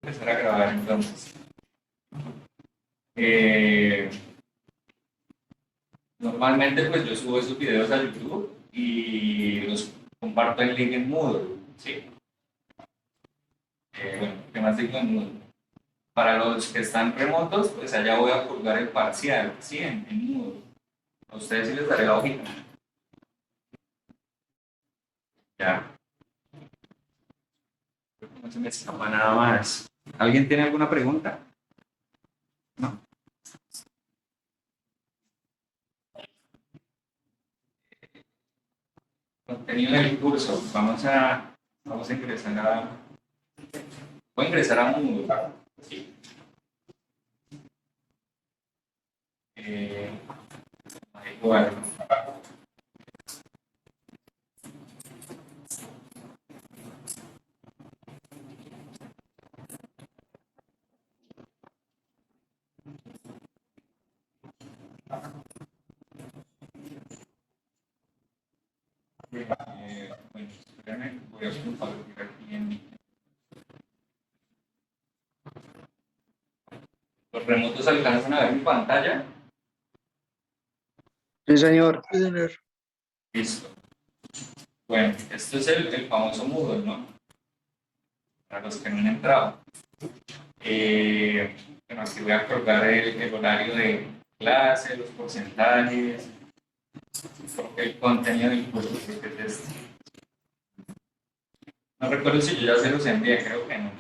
empezar a grabar entonces. Eh, Normalmente pues yo subo esos videos a YouTube y los comparto en link en Moodle, ¿sí? Bueno, ¿qué más digo en Moodle? Para los que están remotos, pues allá voy a colgar el parcial, ¿sí? En Moodle. A ustedes sí les daré la hojita. Ya. No se me escapa nada más. ¿Alguien tiene alguna pregunta? ¿No? Contenido del curso. Vamos a ingresar a... Voy a ingresar a Moodle. Sí. Bueno. Bueno, espérame, voy a compartir aquí en... ¿Los remotos alcanzan a ver mi pantalla? Sí, señor. Sí, señor. Listo. Bueno, esto es el famoso Moodle, ¿no? Para los que no han entrado. Bueno, aquí voy a colgar el horario de clase, los porcentajes, porque el contenido del curso creo que es este. No recuerdo si yo ya se los envié, creo que no.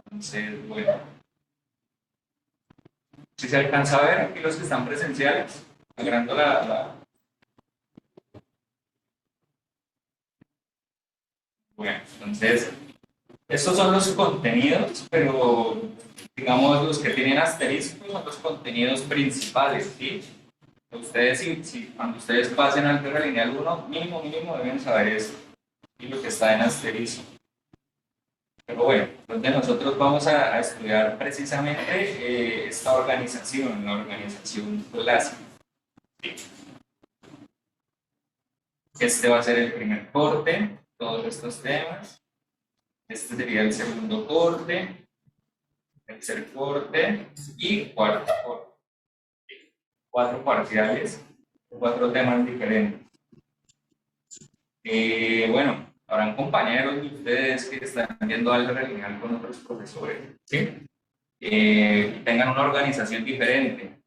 Entonces, bueno. Si se alcanza a ver aquí los que están presenciales, agrando Bueno, entonces, estos son los contenidos, pero digamos los que tienen asteriscos son los contenidos principales, ¿sí? Ustedes, cuando ustedes pasen al álgebra lineal 1, mínimo deben saber eso, y lo que está en asterisco. Pero bueno, entonces nosotros vamos a estudiar precisamente esta organización, la organización clásica. ¿Sí? Este va a ser el primer corte, todos estos temas. Este sería el segundo corte, tercer corte y cuarto corte. 4 parciales, 4 temas diferentes. Bueno, habrán compañeros de ustedes que están viendo álgebra lineal con otros profesores, ¿sí? Tengan una organización diferente.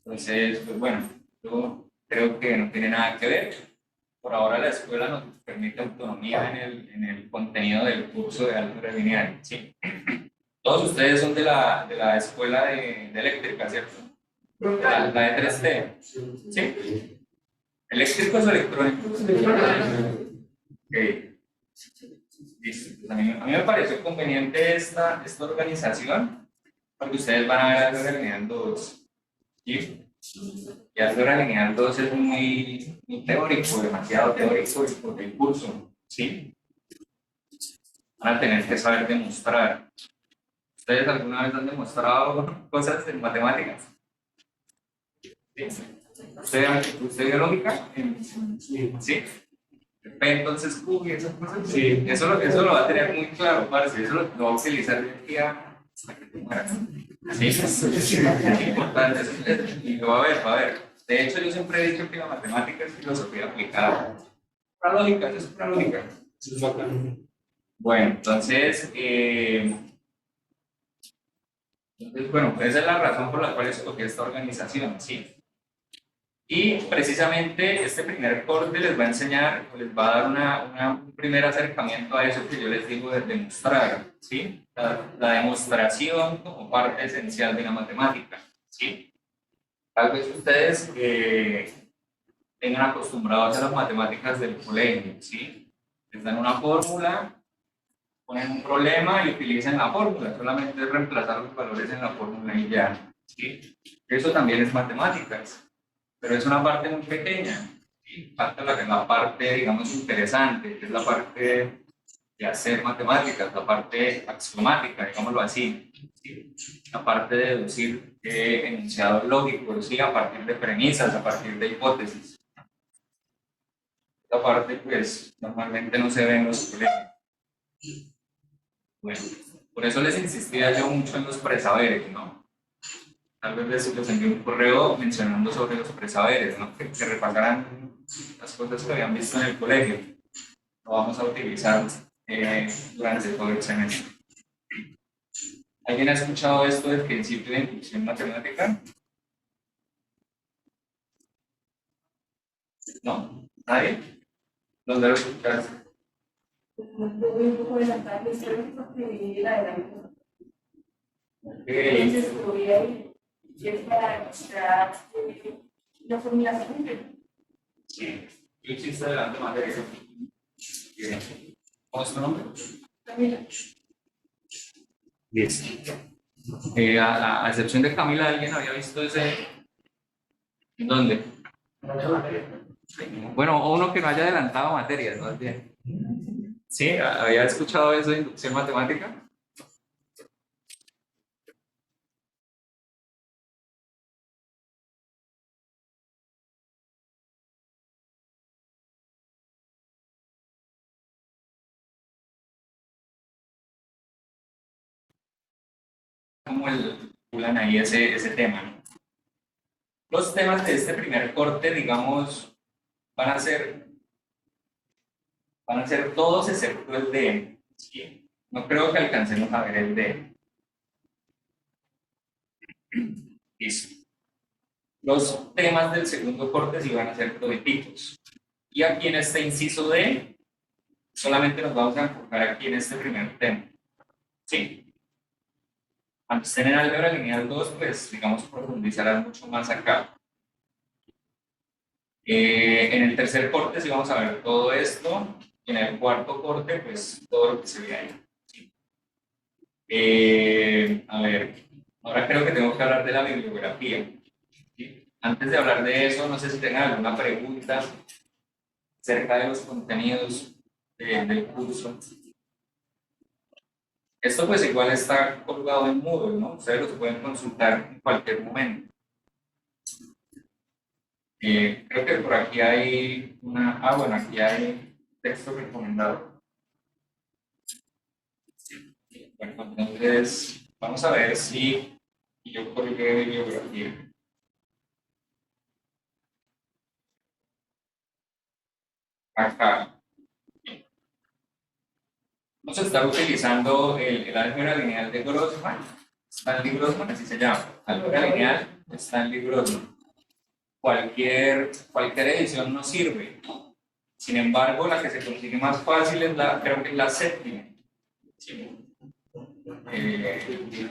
Entonces, pues bueno, yo creo que no tiene nada que ver. Por ahora la escuela nos permite autonomía en el contenido del curso de álgebra lineal, ¿sí? Todos ustedes son de la escuela de eléctrica, ¿cierto? La de 3T, ¿sí? ¿Eléctricos o electrónicos? Okay. Listo. Pues a mí me pareció conveniente esta organización, porque ustedes van a ver álgebra lineal 2, ¿sí? Y álgebra lineal 2 es muy teórico, demasiado teórico por el curso, ¿sí? Van a tener que saber demostrar. ¿Ustedes alguna vez han demostrado cosas en matemáticas? ¿Sí? ¿Usted vio lógica? ¿Sí? Entonces, Q y esas cosas. Sí, eso lo va a tener muy claro, parce. Eso lo va a utilizar de aquí hasta que te mueras. Sí, es importante. Y lo va a ver. De hecho, yo siempre he dicho que la matemática es filosofía aplicada. Pura lógica, eso es pura lógica. Eso es bacano. Bueno, entonces, bueno, esa es la razón por la cual escogí esta organización, ¿sí? Y precisamente este primer corte les va a enseñar, o les va a dar un primer acercamiento a eso que yo les digo de demostrar, ¿sí? La demostración como parte esencial de la matemática, ¿sí? Tal vez ustedes tengan acostumbrados a las matemáticas del colegio, ¿sí? Les dan una fórmula, ponen un problema y utilizan la fórmula, solamente es reemplazar los valores en la fórmula y ya, ¿sí? Eso también es matemáticas, pero es una parte muy pequeña, ¿sí? Falta la parte, digamos, interesante, que es la parte de hacer matemáticas, la parte axiomática, digámoslo así, ¿sí? La parte de deducir enunciados lógicos, ¿sí? A partir de premisas, a partir de hipótesis. Esta parte, pues, normalmente no se ve en los colegios. Bueno, Por eso les insistía yo mucho en los presaberes, ¿no? Tal vez les envié un correo mencionando sobre los presaberes, ¿no? Que repasaran las cosas que habían visto en el colegio. Lo vamos a utilizar durante todo el semestre. ¿Alguien ha escuchado esto del principio de inducción matemática? ¿No? ¿Nadie? ¿Dónde lo escuchaste? Un poco de la tarde, porque la de la Okay. entonces estuve ahí y es para demostrar la formulación. Sí. ¿Qué hiciste delante materia? Bien. ¿Cómo es tu nombre? Camila. Listo. A excepción de Camila, ¿alguien había visto ese? ¿Dónde? Bueno, uno que no haya adelantado materias, más bien. Sí, había escuchado eso de inducción matemática. Como calculan ahí ese tema, ¿no? Los temas de este primer corte, digamos, van a ser todos excepto el de ¿sí? No creo que alcancemos a ver el de listo. Los temas del segundo corte sí van a ser todititos. Y aquí en este inciso D, solamente nos vamos a enfocar aquí en este primer tema. ¿Sí? Cuando estén en álgebra lineal 2, pues digamos profundizarán mucho más acá. En el tercer corte sí vamos a ver todo esto. Y en el cuarto corte, pues todo lo que se ve ahí. ¿Sí? A ver, ahora creo que tengo que hablar de la bibliografía. ¿Sí? Antes de hablar de eso, no sé si tengan alguna pregunta acerca de los contenidos del curso. Esto pues igual está colgado en Moodle, ¿no? Ustedes los pueden consultar en cualquier momento. Creo que por aquí hay una... Ah, bueno, aquí hay texto recomendado. Bueno, entonces vamos a ver si yo colgué bibliografía. Acá. Vamos a estar utilizando el álgebra lineal de Grossman. Stanley Grossman, así se llama. Álgebra lineal, Stanley Grossman. Cualquier edición nos sirve. Sin embargo, la que se consigue más fácil es creo que es la séptima. Sí.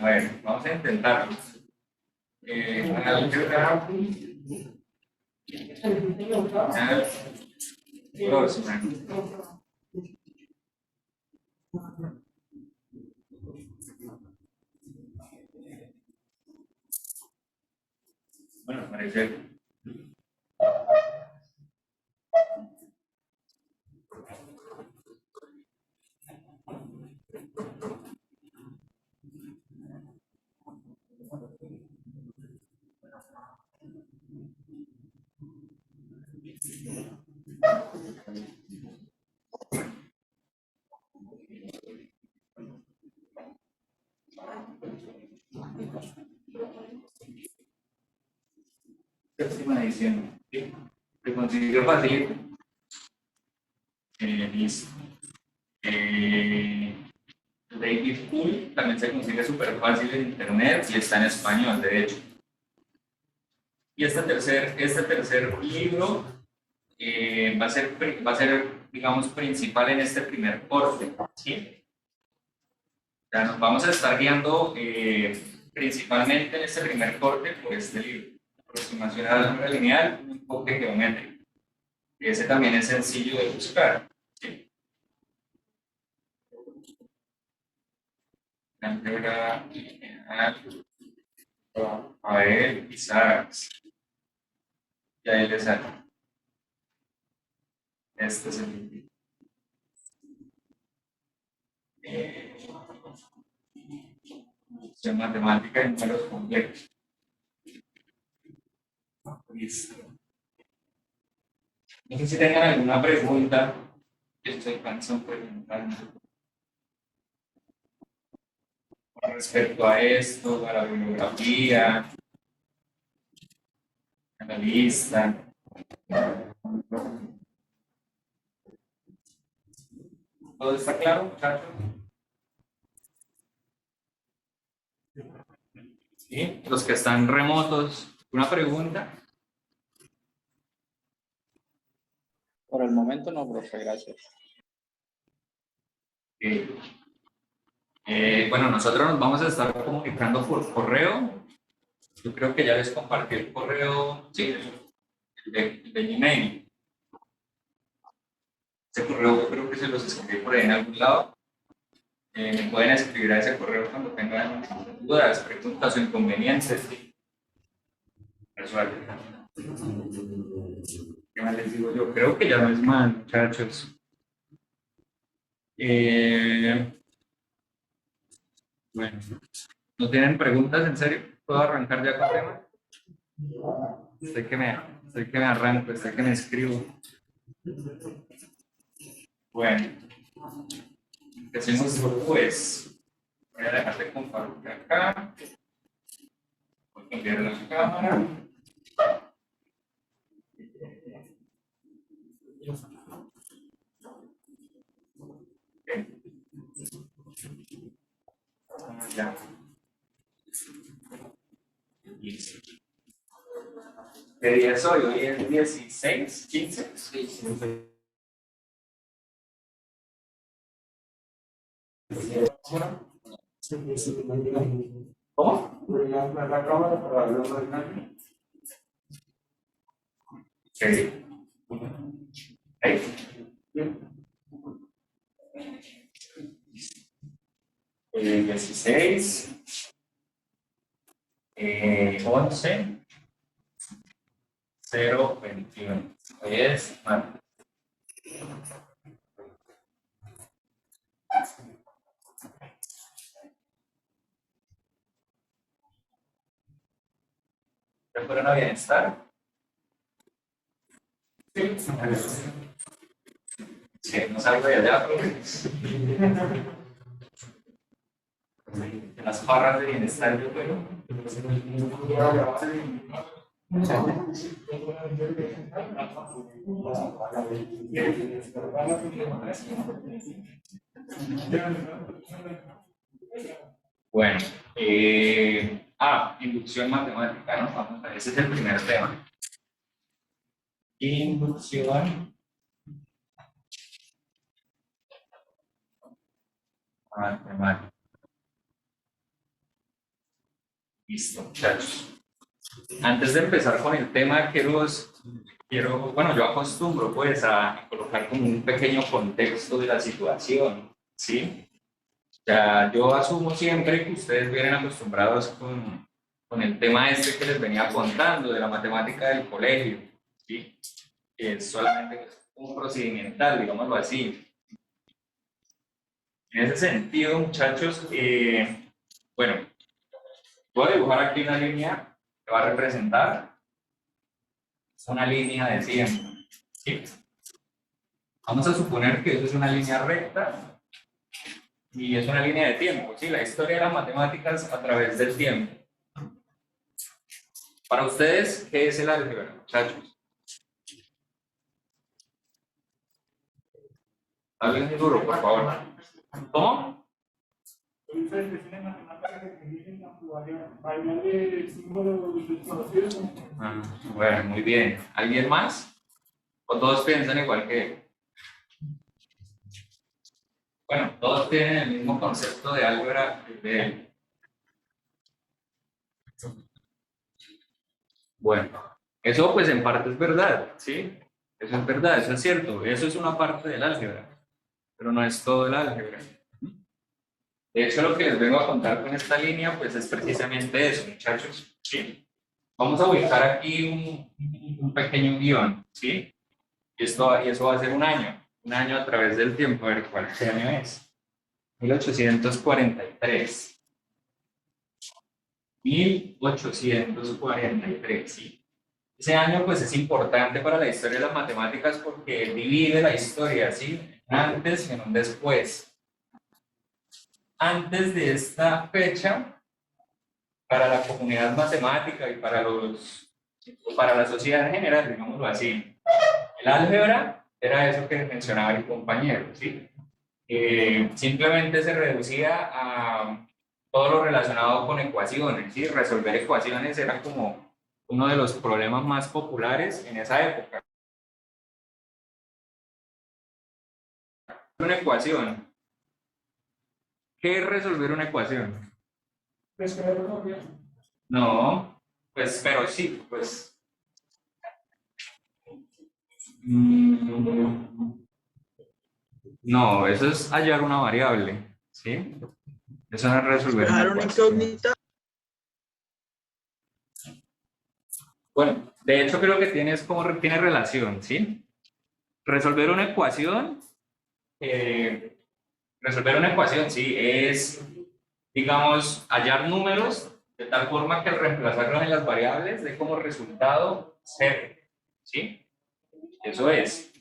A ver, vamos a intentarlo. Álgebra Grossman. Bueno, parece. Séptima edición. ¿Sí? Se consiguió fácil. Listo. David Pool también se consigue súper fácil en internet y está en español, de hecho. Y este tercer libro va a ser, digamos, principal en este primer corte. ¿Sí? Ya nos vamos a estar guiando principalmente en este primer corte por este libro. Aproximación a la álgebra lineal, un enfoque geométrico. Ese también es sencillo de buscar. ¿Sí? Álgebra lineal, Rafael Isaacs. Y ahí le sale. Este es el matemática y números complejos. Listo. No sé si tengan alguna pregunta que se alcanzan a preguntar. respecto a esto, a la bibliografía, a la lista. ¿Todo está claro, muchachos? ¿Sí? Los que están remotos, ¿una pregunta? Por el momento no, profe, gracias. Sí. Bueno, nosotros nos vamos a estar comunicando por correo. Yo creo que ya les compartí el correo, sí, el de Gmail. Ese correo yo creo que se los escribí por ahí en algún lado. Me pueden escribir a ese correo cuando tengan dudas, preguntas o inconvenientes. ¿Sí? Resuelven. ¿Qué más les digo yo? Creo que ya no es mal, muchachos. Bueno, ¿no tienen preguntas en serio? ¿Puedo arrancar ya con el tema? Estoy que me arranco, estoy que me escribo. Bueno, empecemos pues. Voy a dejar de compartir acá. Voy a cambiar la cámara. Ya. Listo. ¿Qué día es hoy? ¿Hoy es 16? ¿15? Sí. ¿Cómo? La cámara para ver. Sí. Ahí. 16. 11. 021. Hoy es martes. ¿Ya fueron a bienestar? Sí. Sí, no salgo de allá, pero en las barras de bienestar yo creo. Bueno, inducción matemática, ¿no? Vamos a ver, ese es el primer tema. Inducción matemática. Listo, muchachos. Antes de empezar con el tema, bueno, yo acostumbro pues a colocar como un pequeño contexto de la situación, ¿sí? O sea, yo asumo siempre que ustedes vienen acostumbrados con el tema este que les venía contando de la matemática del colegio, ¿sí? Que es solamente un procedimental, digámoslo así. En ese sentido, muchachos, bueno, voy a dibujar aquí una línea que va a representar una línea de tiempo, ¿sí? Vamos a suponer que eso es una línea recta y es una línea de tiempo, ¿sí? La historia de las matemáticas a través del tiempo. Para ustedes, ¿qué es el álgebra, muchachos? Hablen duro, por favor. ¿Cómo? Bueno, muy bien. ¿Alguien más? ¿O todos piensan igual que él? Bueno, todos tienen el mismo concepto de álgebra de él. Bueno, eso pues en parte es verdad, ¿sí? Eso es verdad, eso es cierto. Eso es una parte del álgebra, pero no es todo el álgebra. De hecho, lo que les vengo a contar con esta línea, pues es precisamente eso, muchachos, ¿sí? Vamos a ubicar aquí un pequeño guión, ¿sí? Y eso va a ser un año a través del tiempo. A ver, ¿cuál año es? 1843. 1843, ¿sí? Ese año, pues, es importante para la historia de las matemáticas porque divide la historia, ¿sí? Un antes y un después. antes de esta fecha, para la comunidad matemática y para la sociedad en general, digámoslo así, el álgebra era eso que mencionaba el compañero, ¿sí? Simplemente se reducía a todo lo relacionado con ecuaciones, ¿sí? Resolver ecuaciones era como uno de los problemas más populares en esa época. Una ecuación. ¿Qué es resolver una ecuación? No, pues, pero sí, pues. No, eso es hallar una variable, ¿sí? Eso no es resolver una ecuación. Bueno, de hecho creo que tiene relación, ¿sí? Resolver una ecuación, sí, es, digamos, hallar números de tal forma que al reemplazarlos en las variables dé como resultado cero, ¿sí? Eso es,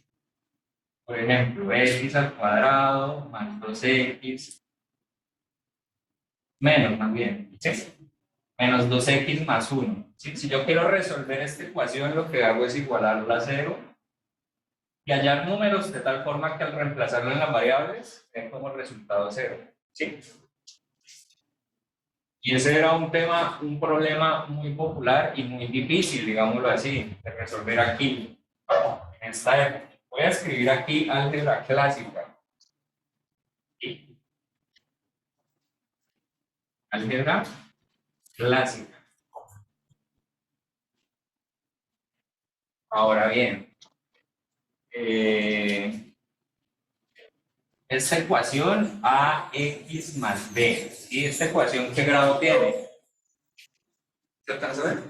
por ejemplo, x al cuadrado más 2x menos más bien, ¿sí? Menos 2x más 1. ¿Sí? Si yo quiero resolver esta ecuación, lo que hago es igualarla a 0 y hallar números de tal forma que al reemplazarlo en las variables, den como resultado 0. ¿Sí? Y ese era un problema muy popular y muy difícil, digámoslo así, de resolver aquí, en esta época. Voy a escribir aquí álgebra clásica. ¿Sí? Álgebra clásica. Ahora bien, esta ecuación ax más b, ¿y esta ecuación qué grado tiene? ¿Se alcanza a ver?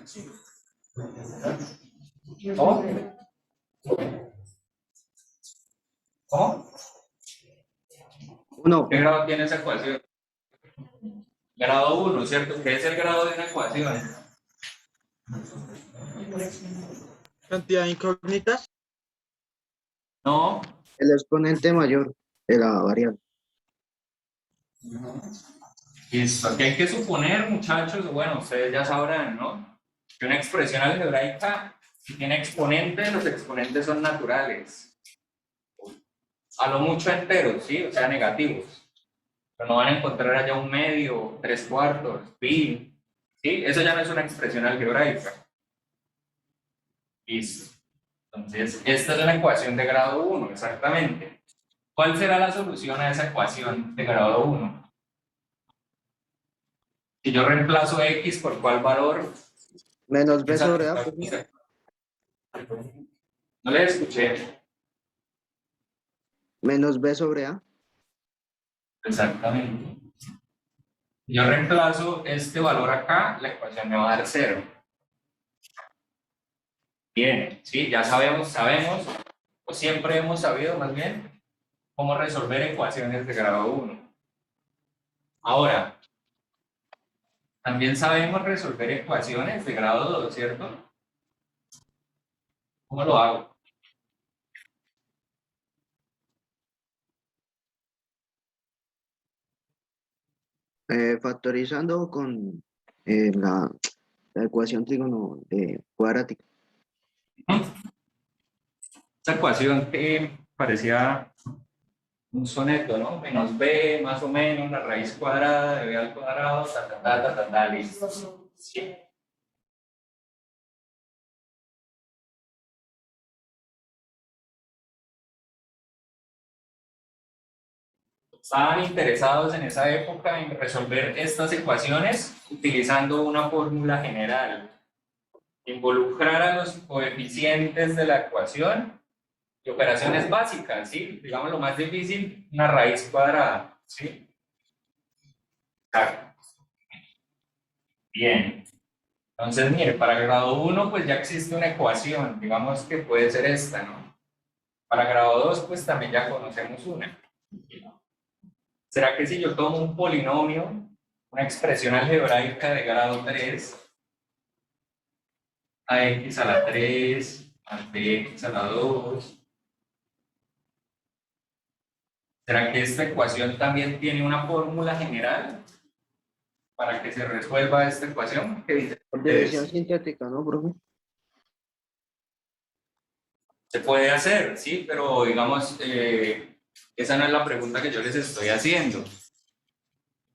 ¿Cómo? ¿Cómo? Uno, ¿Qué grado tiene esa ecuación? Grado 1, ¿cierto? ¿Qué es el grado de una ecuación? Cantidad de incógnitas. No. el exponente mayor de la variable. Listo. Aquí hay que suponer, muchachos, bueno, ustedes ya sabrán, ¿no? Que una expresión algebraica, si tiene exponentes, los exponentes son naturales. A lo mucho enteros, ¿sí? O sea, negativos. Pero no van a encontrar allá un medio, 3/4, pi, ¿sí? Eso ya no es una expresión algebraica. Listo. Entonces, esta es una ecuación de grado 1, exactamente. ¿Cuál será la solución a esa ecuación de grado 1? Si yo reemplazo x por cuál valor, Menos b esa, sobre a, pues, no le escuché. menos b sobre a. Exactamente. Si yo reemplazo este valor acá, la ecuación me va a dar 0. Bien, sí, ya sabemos, o siempre hemos sabido más bien, cómo resolver ecuaciones de grado 1. Ahora, también sabemos resolver ecuaciones de grado 2, ¿cierto? ¿Cómo lo hago? Factorizando con la ecuación cuadrática. Esta ecuación que parecía un soneto, ¿no? Menos b, más o menos, la raíz cuadrada de b al cuadrado, listo. Sí. Estaban interesados en esa época en resolver estas ecuaciones utilizando una fórmula general. Involucrar a los coeficientes de la ecuación y operaciones básicas, ¿sí? Digamos lo más difícil, una raíz cuadrada, ¿sí? Exacto. Bien. Entonces, mire, para grado 1 pues ya existe una ecuación, digamos que puede ser esta, ¿no? Para grado 2 pues también ya conocemos una. ¿Será que si yo tomo un polinomio, una expresión algebraica de grado 3, ax a la 3 más bx a la 2, ¿Será que esta ecuación también tiene una fórmula general para que se resuelva esta ecuación? ¿Qué dicen Por división ustedes? sintética, ¿no, profe? Se puede hacer, sí, pero digamos, esa no es la pregunta que yo les estoy haciendo. Lo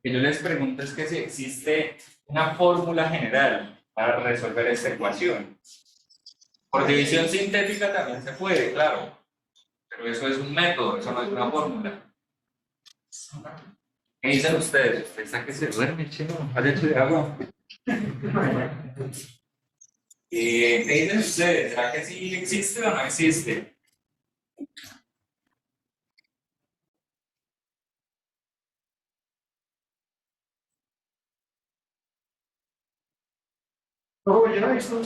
que yo les pregunto es que si existe una fórmula general para resolver esta ecuación. Por división sintética también se puede, claro, pero eso es un método, eso no es una fórmula. ¿Qué dicen ustedes? ¿Usted está que se duerme, chino? ¿Vale de agua? ¿Qué dicen ustedes? ¿Será que sí existe o no existe? No, yo no he visto.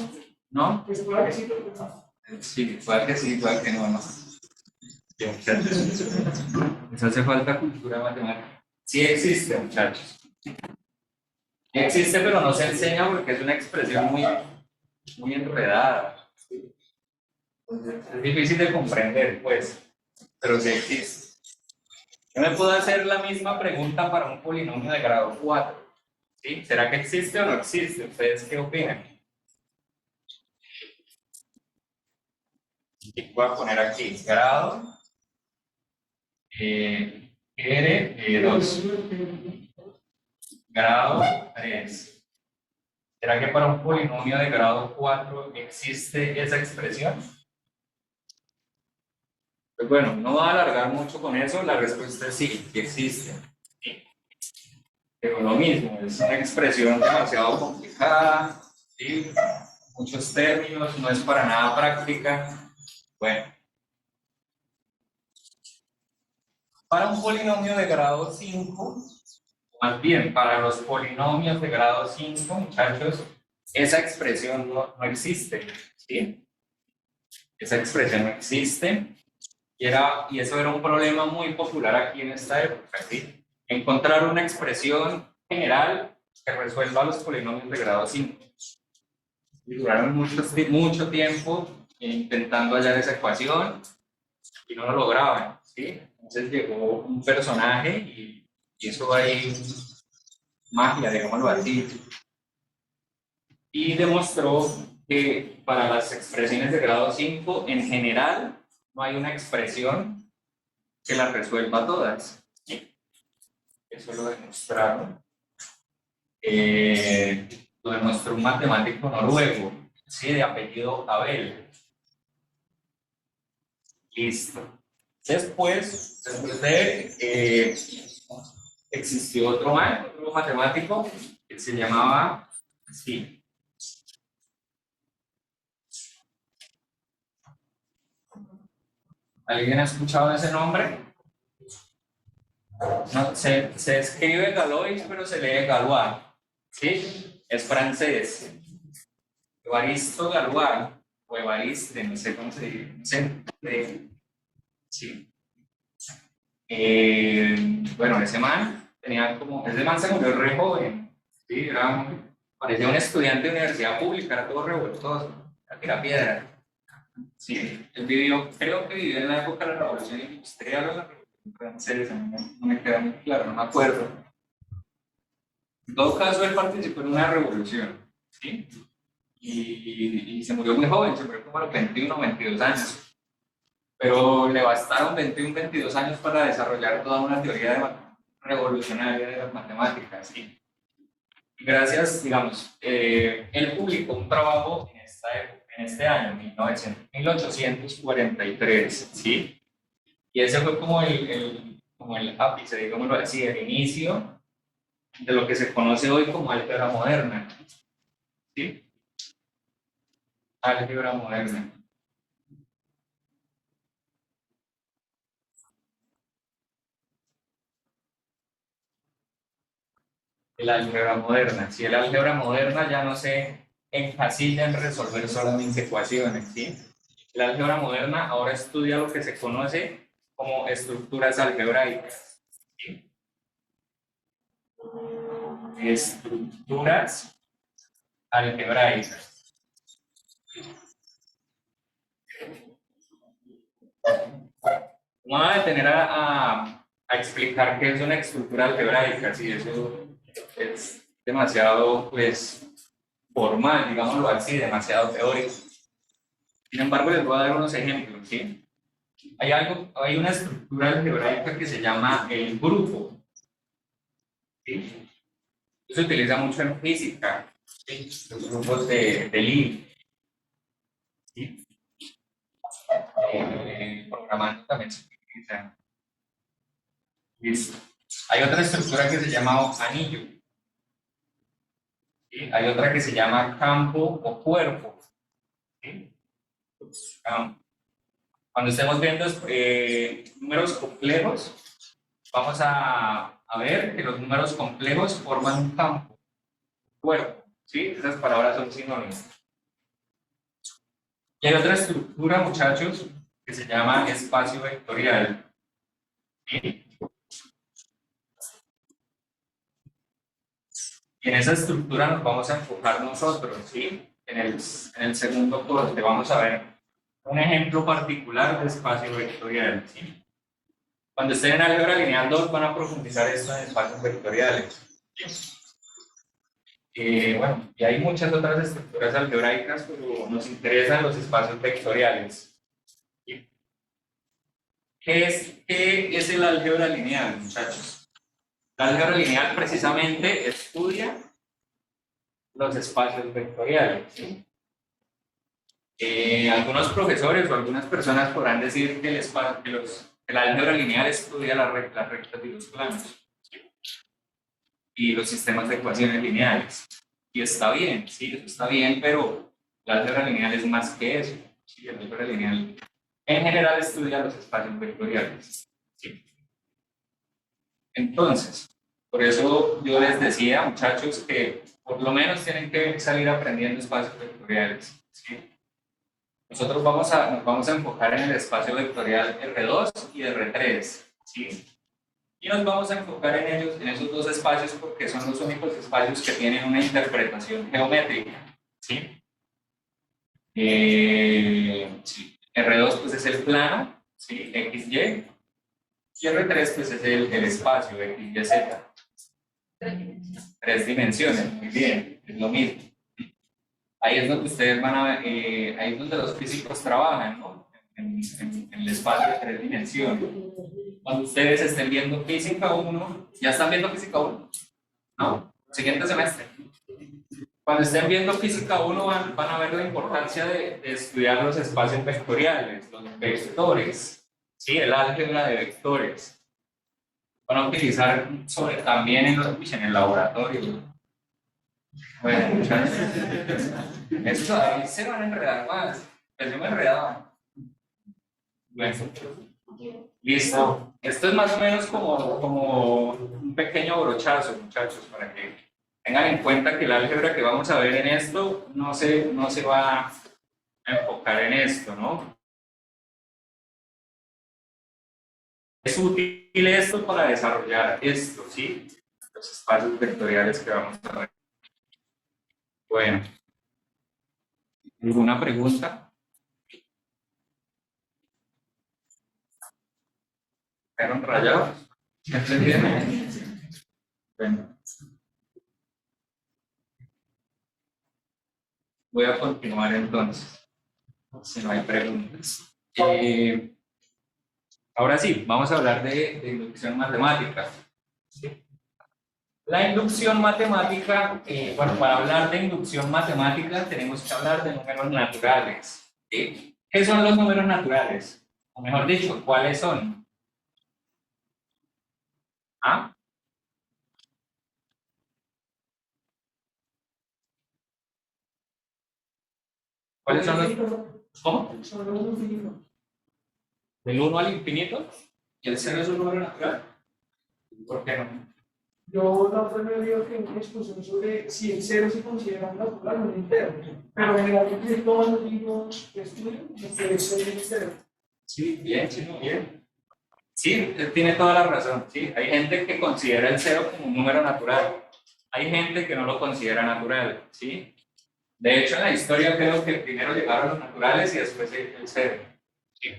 ¿No? Pues puede que sí, pero no. Sí, puede que no, no. Sí, muchachos. Eso hace falta cultura matemática. Sí existe, muchachos. Sí existe, pero no se enseña porque es una expresión muy enredada. Es difícil de comprender, pues, pero sí existe. Yo me puedo hacer la misma pregunta para un polinomio de grado 4. ¿Sí? ¿Será que existe o no existe? ¿Ustedes qué opinan? Y voy a poner aquí grado R2, grado 3. ¿Será que para un polinomio de grado 4 existe esa expresión? Pues bueno, no voy a alargar mucho con eso, la respuesta es sí, que existe. Sí. Pero lo mismo, es una expresión demasiado complicada, ¿sí? Muchos términos, no es para nada práctica. Bueno, para un polinomio de grado 5, más bien para los polinomios de grado 5, muchachos, esa expresión no existe, ¿sí? Esa expresión no existe. Y eso era un problema muy popular aquí en esta época, ¿sí? Encontrar una expresión general que resuelva los polinomios de grado 5. Y duraron mucho tiempo intentando hallar esa ecuación y no lo lograban, ¿sí? Entonces llegó un personaje y hizo ahí magia, digámoslo así, y demostró que para las expresiones de grado 5, en general, no hay una expresión que las resuelva todas. Eso lo demostraron. Lo demostró un matemático noruego, ¿sí? De apellido Abel. Listo. Después de él, existió otro matemático que se llamaba, sí. ¿Alguien ha escuchado ese nombre? No, se escribe Galois, pero se lee Galois, ¿sí? Es francés. Evaristo Galois, o Evariste, no sé cómo se dice. Sí. Bueno, ese man ese man se murió re joven, ¿sí? Parecía un estudiante de universidad pública, era todo revoltoso, era piedra. Sí, él vivió, creo que vivió en la época de la Revolución Industrial o la Revolución Francesa, no me queda muy claro, no me acuerdo. En todo caso, él participó en una revolución, ¿sí? Y se murió muy joven, se murió como a los 21 o 22 años. Pero le bastaron 21, 22 años para desarrollar toda una teoría revolucionaria de las matemáticas. ¿Sí? Y gracias, digamos, él publicó un trabajo en este año, 1843, ¿sí? Y ese fue como el ápice, digámoslo así, el inicio de lo que se conoce hoy como álgebra moderna, ¿sí? Álgebra moderna. El álgebra moderna. Si el álgebra moderna ya no se encasilla en resolver solamente ecuaciones, ¿sí? El álgebra moderna ahora estudia lo que se conoce como estructuras algebraicas, ¿sí? Estructuras algebraicas. Vamos a detener a explicar qué es una estructura algebraica, sí, eso es demasiado, pues, formal, digámoslo así, demasiado teórico. Sin embargo, les voy a dar unos ejemplos, ¿sí? Hay una estructura algebraica que se llama el grupo, ¿sí? Eso se utiliza mucho en física, ¿sí? Los grupos de Lie, ¿sí? Programando también se utiliza. Listo. Hay otra estructura que se llama anillo, ¿sí? Hay otra que se llama campo o cuerpo, ¿sí? Campo. Cuando estemos viendo números complejos, vamos a ver que los números complejos forman un campo, cuerpo, ¿sí? Esas palabras son sinónimos. Y hay otra estructura, muchachos, que se llama espacio vectorial, ¿sí? Y en esa estructura nos vamos a enfocar nosotros, ¿sí? En el segundo corte vamos a ver un ejemplo particular de espacio vectorial, ¿sí? Cuando estén en álgebra lineal 2 van a profundizar esto en espacios vectoriales. Bueno, y hay muchas otras estructuras algebraicas, pero nos interesan los espacios vectoriales. ¿Sí? ¿Qué es el álgebra lineal, muchachos? La álgebra lineal precisamente estudia los espacios vectoriales. ¿Sí? Algunos profesores o algunas personas podrán decir que el álgebra lineal estudia las rectas y los planos, ¿sí? Y los sistemas de ecuaciones lineales. Y está bien, sí, eso está bien, pero la álgebra lineal es más que eso. ¿Sí? La álgebra lineal en general estudia los espacios vectoriales. ¿Sí? Entonces, por eso yo les decía, muchachos, que por lo menos tienen que salir aprendiendo espacios vectoriales. ¿Sí? Nosotros nos vamos a enfocar en el espacio vectorial R2 y R3. ¿Sí? Y nos vamos a enfocar en ellos, en esos dos espacios, porque son los únicos espacios que tienen una interpretación geométrica. ¿Sí? Sí. R2 pues es el plano, ¿sí? XY, y R3 pues es el espacio XYZ. Tres dimensiones, muy bien, es lo mismo. Ahí es donde ustedes van a ver, ahí es donde los físicos trabajan, ¿no? En el espacio de tres dimensiones. Cuando ustedes estén viendo física 1, ¿ya están viendo física 1? No, siguiente semestre. Cuando estén viendo física 1 van a ver la importancia de estudiar los espacios vectoriales, los vectores, ¿sí? El álgebra de vectores. Van a utilizar también en el laboratorio. Bueno, muchachos, esto ahí se van a enredar más. Pues yo me enredaba. Bueno, listo. Esto es más o menos como un pequeño brochazo, muchachos, para que tengan en cuenta que el álgebra que vamos a ver en esto no se va a enfocar en esto, ¿no? Es útil esto para desarrollar esto, ¿sí? Los espacios vectoriales que vamos a ver. Bueno, ¿alguna pregunta? ¿Quedaron rayados? ¿Entendieron? Bueno. Voy a continuar entonces, si no hay preguntas. Ahora sí, vamos a hablar de inducción matemática. ¿Sí? La inducción matemática, bueno, para hablar de inducción matemática tenemos que hablar de números naturales. ¿Sí? ¿Qué son los números naturales? O mejor dicho, ¿cuáles son? ¿Ah? ¿Cuáles son los? ¿Cómo? ¿Del 1 al infinito? ¿Y el 0 es un número natural? ¿Por qué no? Yo la otra vez veo que hay una discusión sobre si el cero se considera un natural o un entero, pero generalmente todos los libros que estudian el cero es un entero. Sí, bien, sí, bien. Sí, tiene toda la razón. Sí, hay gente que considera el 0 como un número natural. Hay gente que no lo considera natural. ¿Sí? De hecho, en la historia creo que primero llegaron los naturales y después el 0. ¿Sí?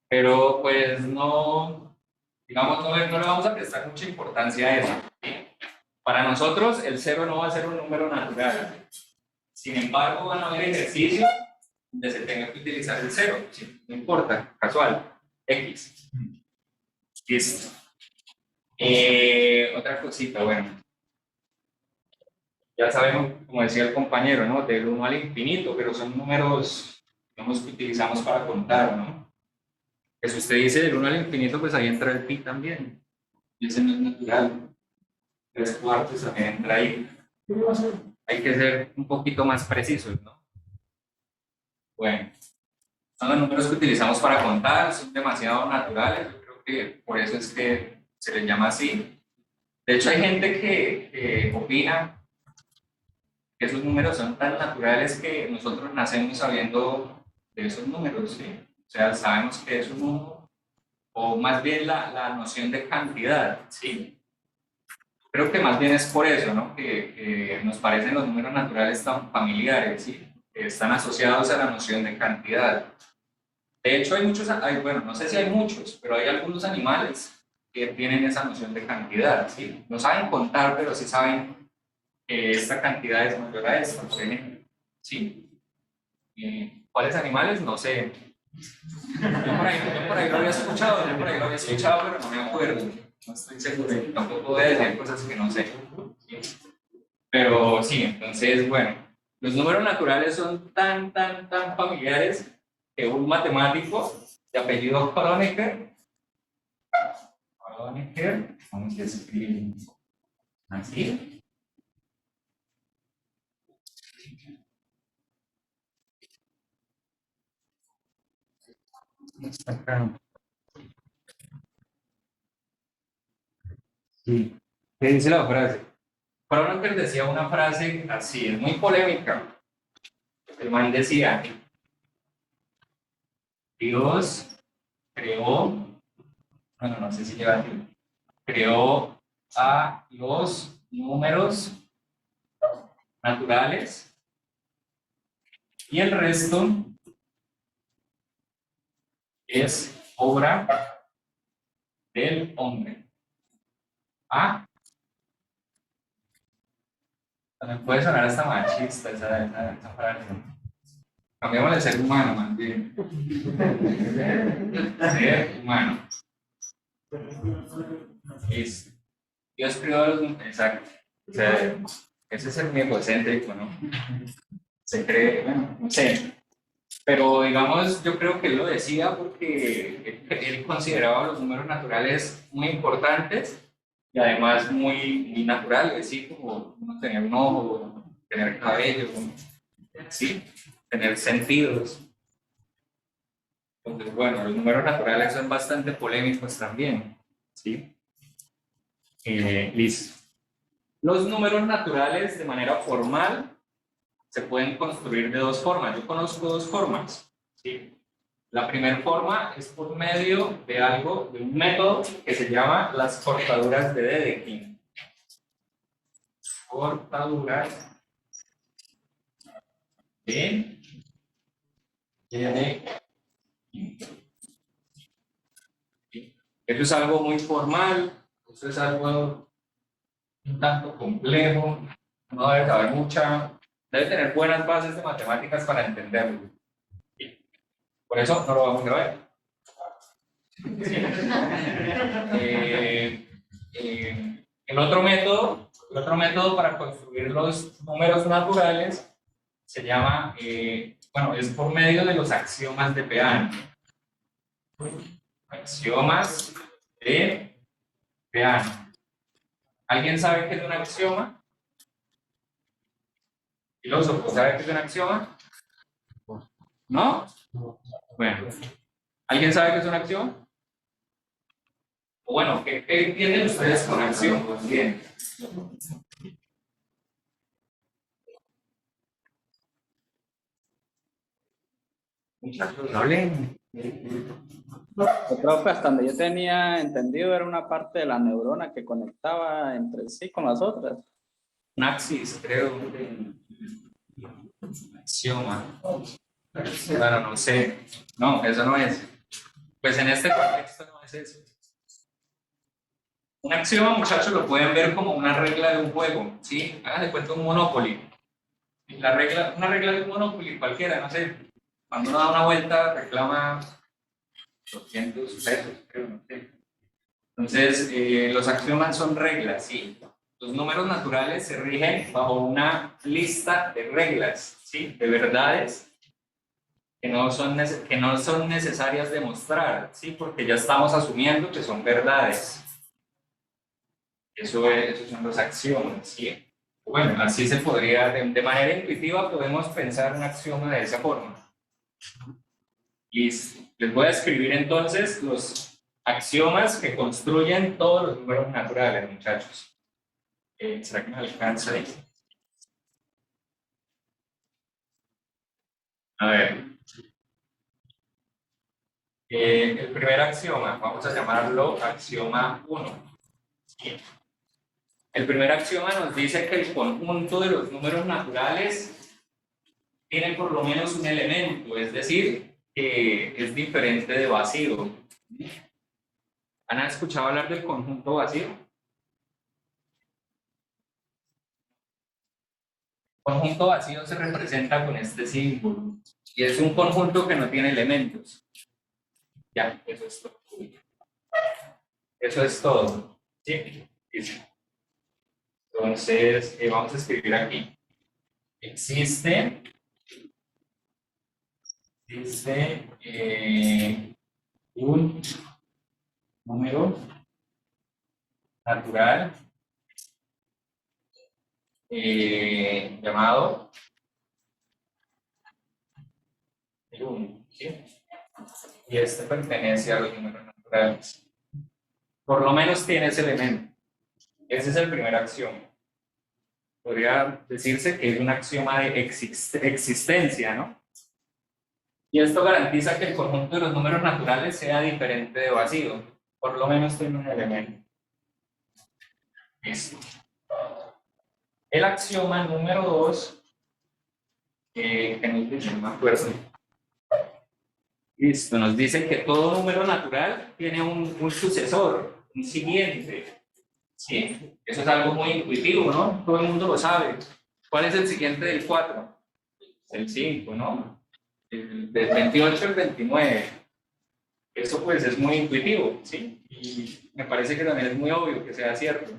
Pero pues no digamos, no le vamos a prestar mucha importancia a eso. ¿Sí? Para nosotros, el 0 no va a ser un número natural. Sin embargo, van a haber ejercicios donde se tenga que utilizar el 0. ¿Sí? No importa, casual. X. Listo. Otra cosita, bueno. Ya sabemos, como decía el compañero, ¿no? Del 1 al infinito, pero son números, digamos, que utilizamos para contar, ¿no? Que si usted dice del 1 al infinito, pues ahí entra el pi también. Y ese no es natural. 3/4 también entra ahí. Hay que ser un poquito más precisos, ¿no? Bueno, son los números que utilizamos para contar, son demasiado naturales, yo creo que por eso es que se les llama así. De hecho, hay gente que opina que esos números son tan naturales que nosotros nacemos sabiendo de esos números, ¿sí? O sea, sabemos que es un número, o más bien la noción de cantidad, ¿sí? Creo que más bien es por eso, ¿no? Que nos parecen los números naturales tan familiares, ¿sí? Que están asociados a la noción de cantidad. De hecho, hay muchos, bueno, no sé si hay muchos, pero hay algunos animales que tienen esa noción de cantidad, ¿sí? No saben contar, pero sí saben que esta cantidad es mayor a esta, por ejemplo. Sí. ¿Cuáles animales? No sé. Yo por ahí lo había escuchado, pero no me acuerdo. No estoy seguro. Tampoco voy a decir cosas que no sé. ¿Sí? Pero sí, entonces, bueno, los números naturales son tan familiares que un matemático de apellido Kronecker, vamos a escribir así. Sí. ¿Qué dice la frase? Kronecker decía una frase así, es muy polémica. El man decía, Dios creó, bueno, no sé si lleva aquí, creó a los números naturales y el resto es obra del hombre. Ah, también puede sonar hasta machista esa frase. Cambiamos de ser humano, más bien. Ser humano. Es, Dios creó a los números. Exacto. O sea, ese es el muy egocéntrico, ¿no? Se cree, bueno, no sé. Pero digamos, yo creo que él lo decía porque él consideraba los números naturales muy importantes y además muy naturales, ¿sí? Como uno tener un ojo, tener cabello, ¿sí? Tener sentidos. Entonces, bueno, los números naturales son bastante polémicos también, ¿sí? Listo. Los números naturales de manera formal se pueden construir de dos formas. Yo conozco dos formas, ¿sí? La primera forma es por medio de algo, de un método que se llama las cortaduras de Dedekind. Cortaduras de Dedekind. Eso es algo muy formal, eso es algo un tanto complejo, no debe saber debe tener buenas bases de matemáticas para entenderlo. Por eso no lo vamos a ver. El otro método para construir los números naturales se llama, bueno, es por medio de los axiomas de Peano. Axiomas de Peano. ¿Alguien sabe qué es un axioma? ¿Filósofo sabe qué es un axioma? ¿No? Bueno, ¿alguien sabe qué es un axioma? O bueno, ¿qué entienden ustedes con axiomas? Bien. Muchachos, hablen. Yo creo que hasta donde yo tenía entendido era una parte de la neurona que conectaba entre sí con las otras. Un axis, creo. Axioma. Bueno, no sé. No, eso no es. Pues en este contexto no es eso. Un axioma, muchachos, lo pueden ver como una regla de un juego, ¿sí? Hagan de cuenta un Monopoly. Una regla de un Monopoly cualquiera, no sé. Cuando uno da una vuelta, reclama 200 pesos, creo, no sé. Entonces, los axiomas son reglas, ¿sí? Los números naturales se rigen bajo una lista de reglas, ¿sí? De verdades que no son necesarias demostrar, ¿sí? Porque ya estamos asumiendo que son verdades. Esos son los axiomas, ¿sí? Bueno, así se podría, de manera intuitiva podemos pensar un axioma de esa forma. Listo. Les voy a escribir entonces los axiomas que construyen todos los números naturales, muchachos. ¿Será que me alcanza ahí? A ver. El primer axioma, vamos a llamarlo axioma 1. El primer axioma nos dice que el conjunto de los números naturales tiene por lo menos un elemento, es decir, que es diferente de vacío. ¿Han escuchado hablar del conjunto vacío? El conjunto vacío se representa con este símbolo y es un conjunto que no tiene elementos. Ya, eso es todo. Eso es todo. ¿Sí? Entonces, vamos a escribir aquí. Existe un número natural llamado el 1, ¿sí? Y este pertenece a los números naturales. Por lo menos tiene ese elemento. Ese es el primer axioma. Podría decirse que es un axioma de existencia, ¿no? Y esto garantiza que el conjunto de los números naturales sea diferente de vacío. Por lo menos tiene un elemento. Listo. El axioma número 2, que nos dice, no me acuerdo. Listo, nos dice que todo número natural tiene un sucesor, un siguiente. ¿Sí? Eso es algo muy intuitivo, ¿no? Todo el mundo lo sabe. ¿Cuál es el siguiente del 4? El 5, ¿no? Del 28 al 29. Eso pues es muy intuitivo, ¿sí? Y me parece que también es muy obvio que sea cierto.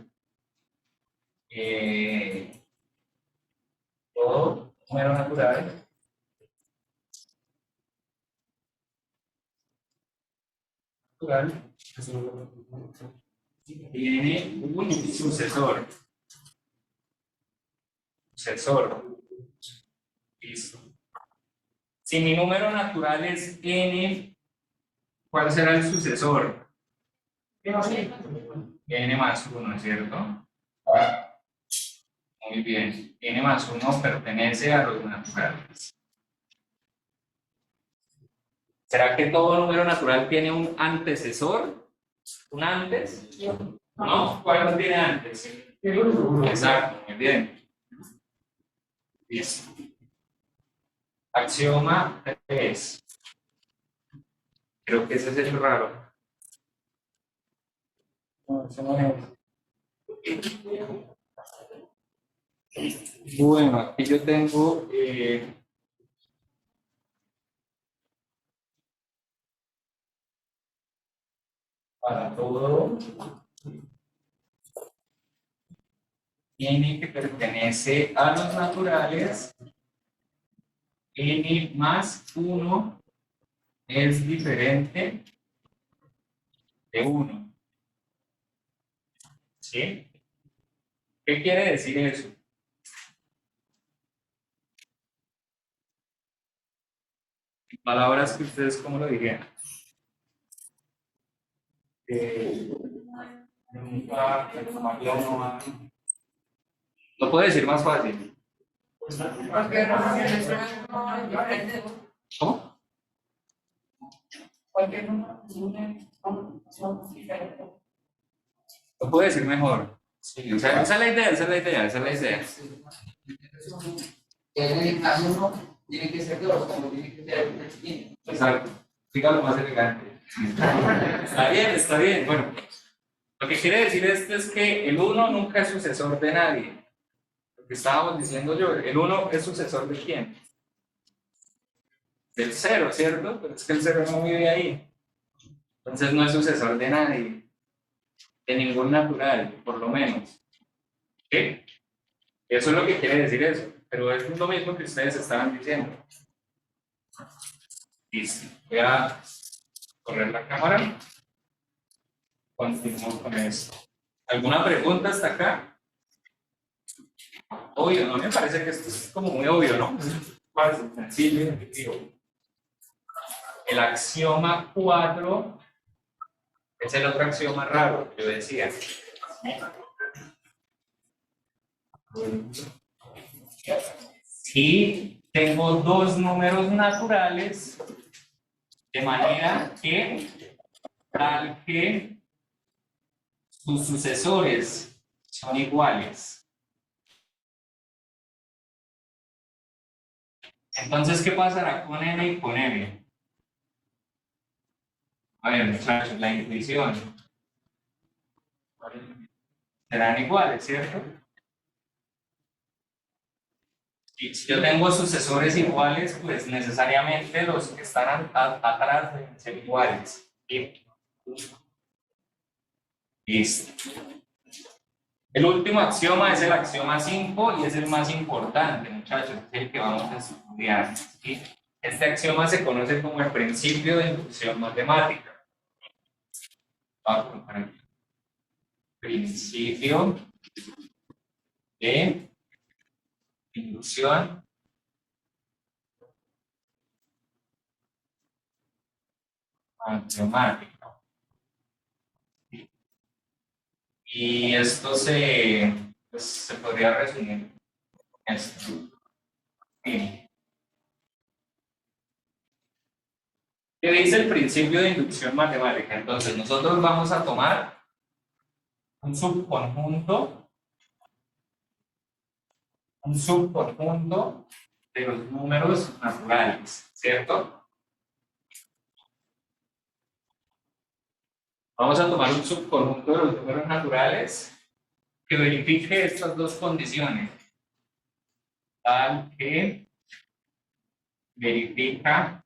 Todo número natural tiene un sucesor. Listo. Si mi número natural es n, ¿cuál será el sucesor? N más 1, ¿cierto? Muy bien. N más 1 pertenece a los naturales. ¿Será que todo número natural tiene un antecesor? ¿Un antes? ¿No? ¿Cuál no tiene antes? Exacto, muy bien. Listo. Axioma 3. Creo que ese es el raro. No, ese no es. Bueno, aquí yo tengo para todo n que pertenece a los naturales, n más 1 es diferente de 1. ¿Sí? ¿Qué quiere decir eso? En palabras que ustedes, ¿cómo lo dirían? Lo puedo decir más fácil. ¿Cómo? Lo puedo decir mejor. Sí, o sea, esa es la idea. Tiene que ser 2, como tiene que ser. Exacto. Dígalo más elegante. Está bien. Bueno, Lo que quiere decir esto es que el 1 nunca es sucesor de nadie. Lo que estábamos diciendo yo, el 1 es sucesor de quién? Del 0, ¿cierto? Pero es que el 0 no vive ahí. Entonces no es sucesor de nadie, de ningún natural, por lo menos. ¿Qué? Eso es lo que quiere decir eso, pero es lo mismo que ustedes estaban diciendo. Listo, voy a correr la cámara. Continuamos con esto. ¿Alguna pregunta hasta acá? Obvio, no me parece que esto es como muy obvio, ¿no? Fácil, sencillo y efectivo. El axioma 4 es el otro axioma raro que yo decía. Si tengo dos números naturales, de manera que tal que sus sucesores son iguales. Entonces, ¿qué pasará con n y con m? A ver, muchachos, la intuición. Serán iguales, ¿cierto? Y si yo tengo sucesores iguales, pues necesariamente los que están atrás deben ser iguales. ¿Sí? Listo. El último axioma es el axioma 5 y es el más importante, muchachos, es el que vamos a estudiar. ¿Sí? Este axioma se conoce como el principio de inducción matemática. Vamos a colocar aquí. Principio de inducción matemática. Y esto pues, se podría resumir en esto. Bien. ¿Qué dice el principio de inducción matemática? Entonces, nosotros vamos a tomar un subconjunto de los números naturales, ¿cierto? Vamos a tomar un subconjunto de los números naturales que verifique estas dos condiciones, tal que verifica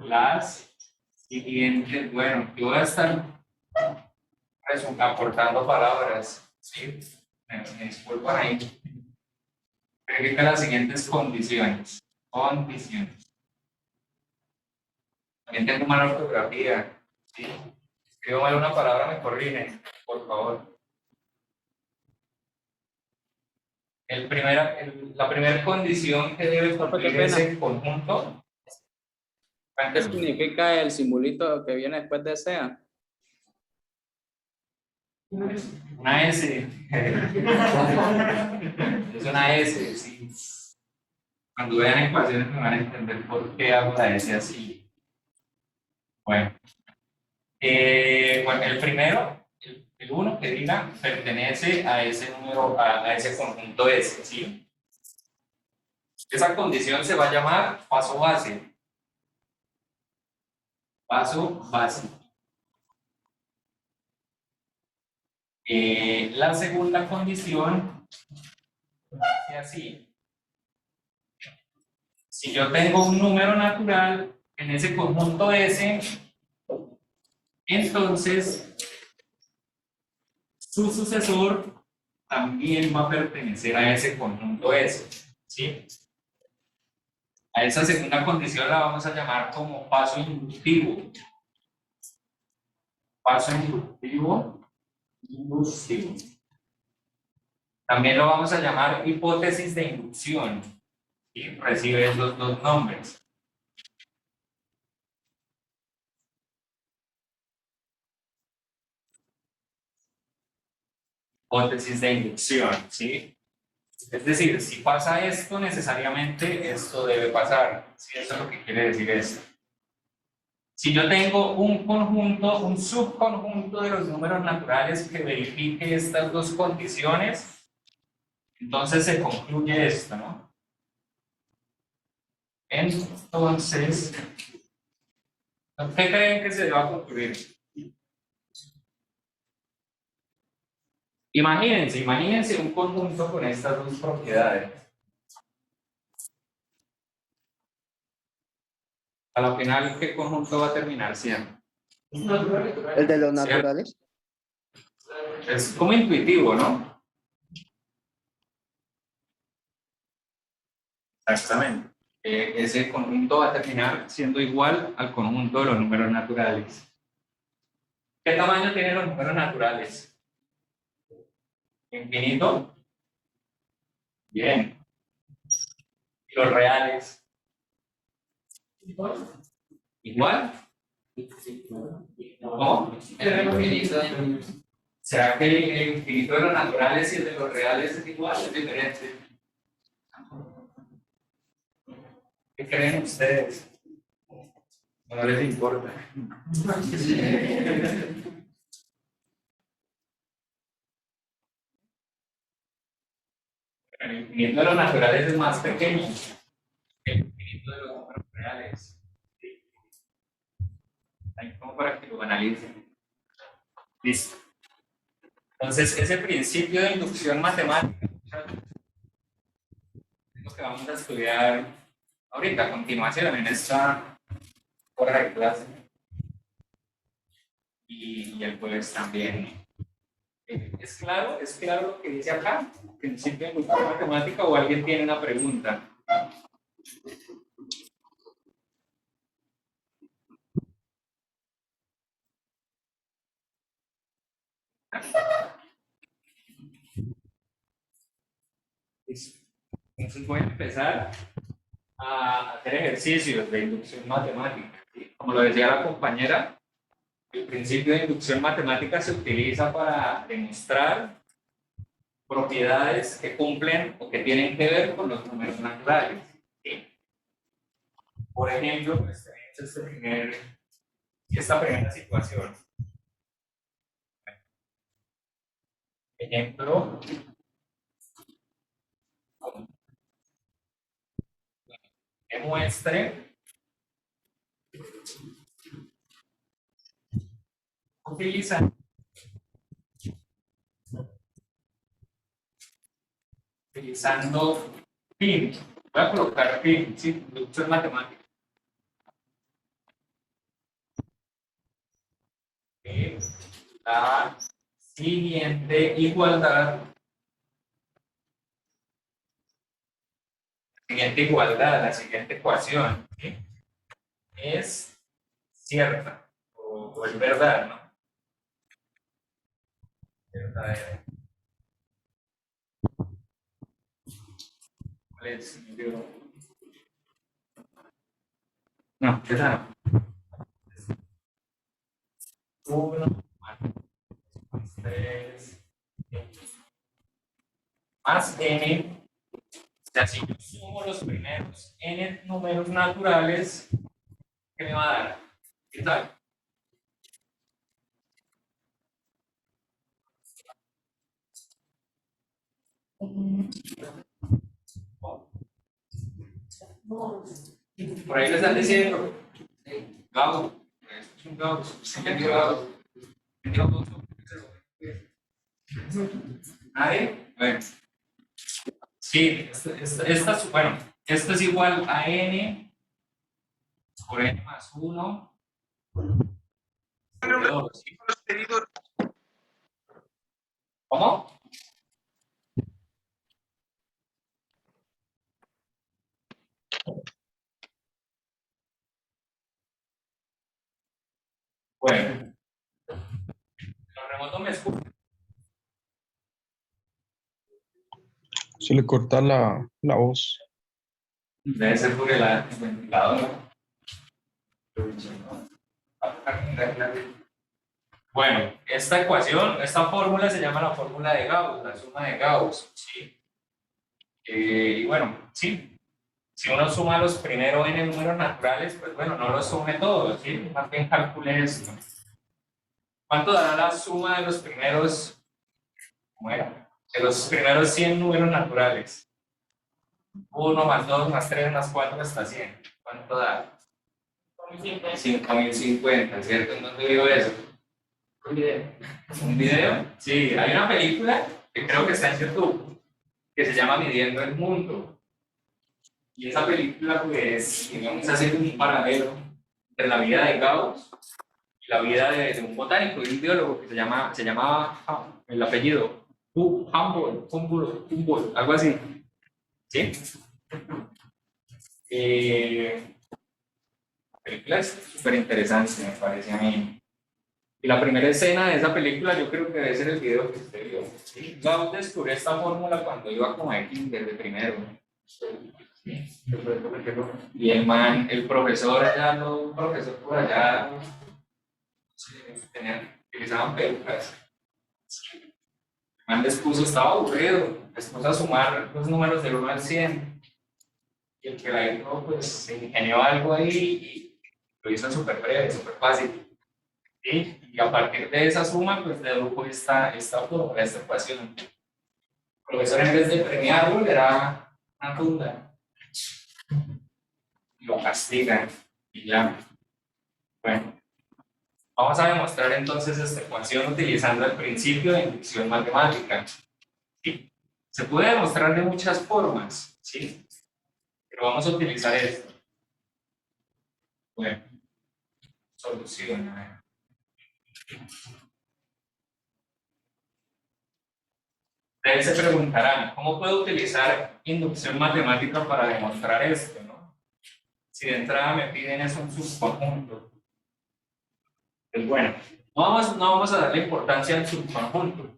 las siguientes. Bueno, yo voy a estar aportando palabras, ¿sí? Me disculpan ahí. Verifica las siguientes condiciones. También tengo mala ortografía, ¿sí? Escribo mal una palabra, me corrigen, por favor. La primera condición que debe cumplir ese conjunto. ¿Qué significa el simbolito que viene después de sea? Una S. Es una S, sí. Cuando vean ecuaciones me van a entender por qué hago la S así. Bueno. Bueno, el primero, el 1 que diga, pertenece a ese número, a ese conjunto S, ¿sí? Esa condición se va a llamar paso base. Paso base. La segunda condición es así. Si yo tengo un número natural en ese conjunto S, entonces su sucesor también va a pertenecer a ese conjunto S, ¿sí? A esa segunda condición la vamos a llamar como paso inductivo. Paso inductivo. También lo vamos a llamar hipótesis de inducción. Y recibe esos dos nombres. Hipótesis de inducción, ¿sí? Es decir, si pasa esto, necesariamente esto debe pasar. ¿Sí? Eso es lo que quiere decir esto. Si yo tengo un conjunto, un subconjunto de los números naturales que verifique estas dos condiciones, entonces se concluye esto, ¿no? Entonces, ¿qué creen que se va a concluir? Imagínense un conjunto con estas dos propiedades. A la final, ¿qué conjunto va a terminar siendo? El de los naturales. Es como intuitivo, ¿no? Exactamente. Ese conjunto va a terminar siendo igual al conjunto de los números naturales. ¿Qué tamaño tienen los números naturales? ¿Infinito? Bien. ¿Y los reales? ¿Igual? ¿No? ¿Será que el infinito de los naturales y el de los reales es igual? ¿Es diferente? ¿Qué creen ustedes? No les importa. El infinito de los naturales es más pequeño que el infinito de los números reales. Ahí como para que lo analicen. Listo. Entonces, ese principio de inducción matemática es lo que vamos a estudiar ahorita, a continuación, en esta hora de clase. Y el jueves también. ¿Es claro lo que dice acá? ¿Principio de inducción matemática o alguien tiene una pregunta? Listo. Entonces voy a empezar a hacer ejercicios de inducción matemática. Como lo decía la compañera, el principio de inducción matemática se utiliza para demostrar propiedades que cumplen o que tienen que ver con los números naturales. ¿Sí? Por ejemplo, pues tenemos esta primera situación. Ejemplo, demuestre utilizando PIN. Voy a colocar PIN, sí, inducción matemática. La siguiente igualdad, la siguiente ecuación, ¿sí? Es cierta o es verdad, ¿no? Verdadera. ¿Cuál es? No, esa no. 1 más 3 más n. O sea, si yo sumo los primeros n números naturales, ¿qué me va a dar? ¿Qué tal? Por ahí le están diciendo Gauss, es un Gauss, entendió Gauss. ¿Nadie? Bueno. Sí, bueno, esto es igual a n por n más 1 sobre 2. ¿Cómo? Bueno, los remotos me escuchan. Se le corta la voz. Debe ser por el ventilador. Bueno, esta ecuación, esta fórmula se llama la fórmula de Gauss, la suma de Gauss, ¿sí? Y bueno, sí, si uno suma los primeros n números naturales, pues bueno, no los sume todos, ¿sí? Más bien calcule esto. ¿Cuánto dará la suma de los primeros, cómo era? De los primeros 100 números naturales? 1 más 2 más 3 más 4 hasta 100. ¿Cuánto da? 5050, ¿cierto? ¿En dónde digo eso? Un video, sí, hay una película que creo que está en YouTube, que se llama Midiendo el Mundo. Y esa película, pues, digamos, hace un paralelo entre la vida de Gauss y la vida de un botánico y un biólogo que se llamaba el apellido Humboldt, algo así. ¿Sí? La película es súper interesante, me parece a mí. Y la primera escena de esa película yo creo que debe ser el video que usted vio. ¿Sí? Gauss descubrió esta fórmula cuando iba como de kinder, de primero. ¿Sí? Y el man, el profesor allá, un profesor por allá, utilizaban pelucas. El man les puso, estaba aburrido, les puso a sumar los números del 1 al 100. Y el que la hizo, pues se ingenió algo ahí y lo hizo súper breve, súper fácil. ¿Sí? Y a partir de esa suma, pues dedujo esta fórmula, esta ecuación. El profesor, en vez de premiarlo, le da una tunda. Y lo castigan. Y ya. Bueno, vamos a demostrar entonces esta ecuación utilizando el principio de inducción matemática. ¿Sí? Se puede demostrar de muchas formas, ¿sí? Pero vamos a utilizar esto. Bueno, solución. Ustedes se preguntarán, ¿cómo puedo utilizar inducción matemática para demostrar esto, ¿no? Si de entrada me piden es un subconjunto. Pues bueno, no vamos a darle importancia al subconjunto.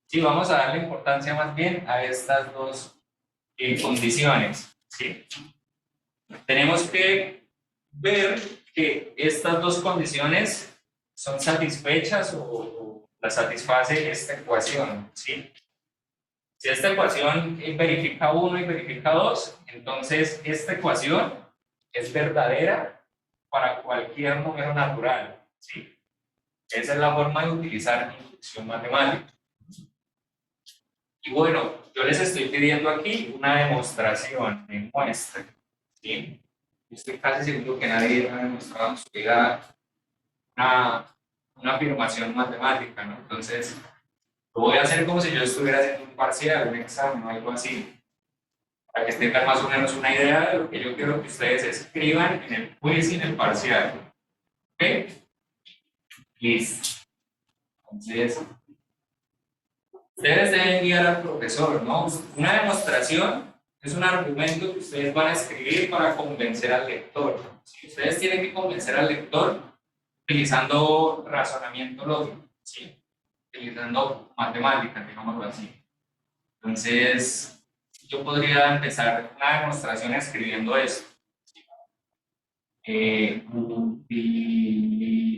Sí, vamos a darle importancia más bien a estas dos condiciones, ¿sí? Tenemos que ver que estas dos condiciones son satisfechas o la satisface esta ecuación, ¿sí? Si esta ecuación verifica 1 y verifica 2, entonces esta ecuación es verdadera para cualquier número natural, ¿sí? Esa es la forma de utilizar inducción matemática. Y bueno, yo les estoy pidiendo aquí una demostración de muestra, ¿sí? Yo estoy casi seguro que nadie ha demostrado en su vida una afirmación matemática, ¿no? Entonces, lo voy a hacer como si yo estuviera haciendo un parcial, un examen o algo así, para que tengan más o menos una idea de lo que yo quiero que ustedes escriban en el quiz y en el parcial. ¿Ok? Listo. Entonces, ustedes deben guiar al profesor, ¿no? Una demostración es un argumento que ustedes van a escribir para convencer al lector. ¿Sí? Ustedes tienen que convencer al lector utilizando razonamiento lógico, ¿sí? Utilizando matemáticas, digámoslo así. Entonces, yo podría empezar una demostración escribiendo esto.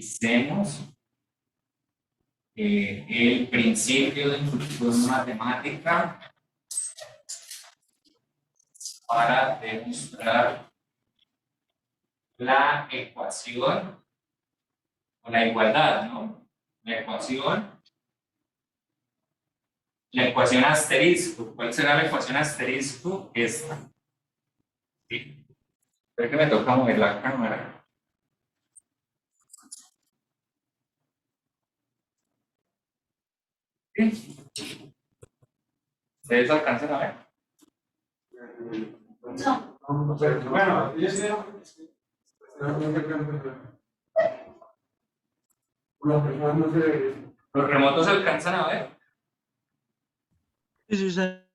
Utilicemos el principio de inducción matemática para demostrar la ecuación o la igualdad, ¿no? La ecuación asterisco. ¿Cuál será la ecuación asterisco? Esta. ¿Sí? Creo que me toca mover la cámara. ¿Sí? ¿Ustedes alcanzan a ver? No. Bueno, ¿Los remotos alcanzan a ver? Sí, sí, señor.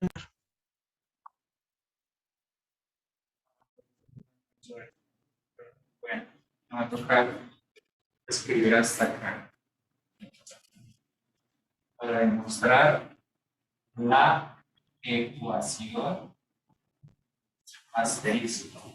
Bueno, me va a tocar escribir hasta acá para demostrar la ecuación asterisco.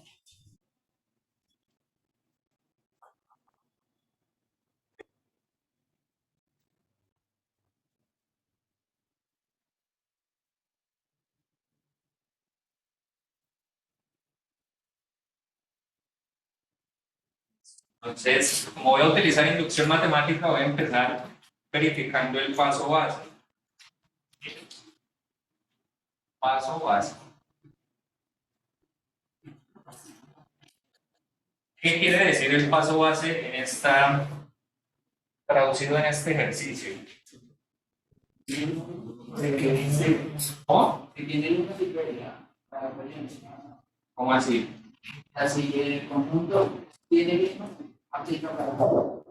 Entonces, como voy a utilizar inducción matemática, voy a empezar verificando el paso base. Paso base. ¿Qué quiere decir el paso base en esta traducido en este ejercicio. ¿De qué dice? ¿Cómo? Que tiene una superioridad para variantes. ¿Cómo así? Así el conjunto tiene mismo aplica para todo.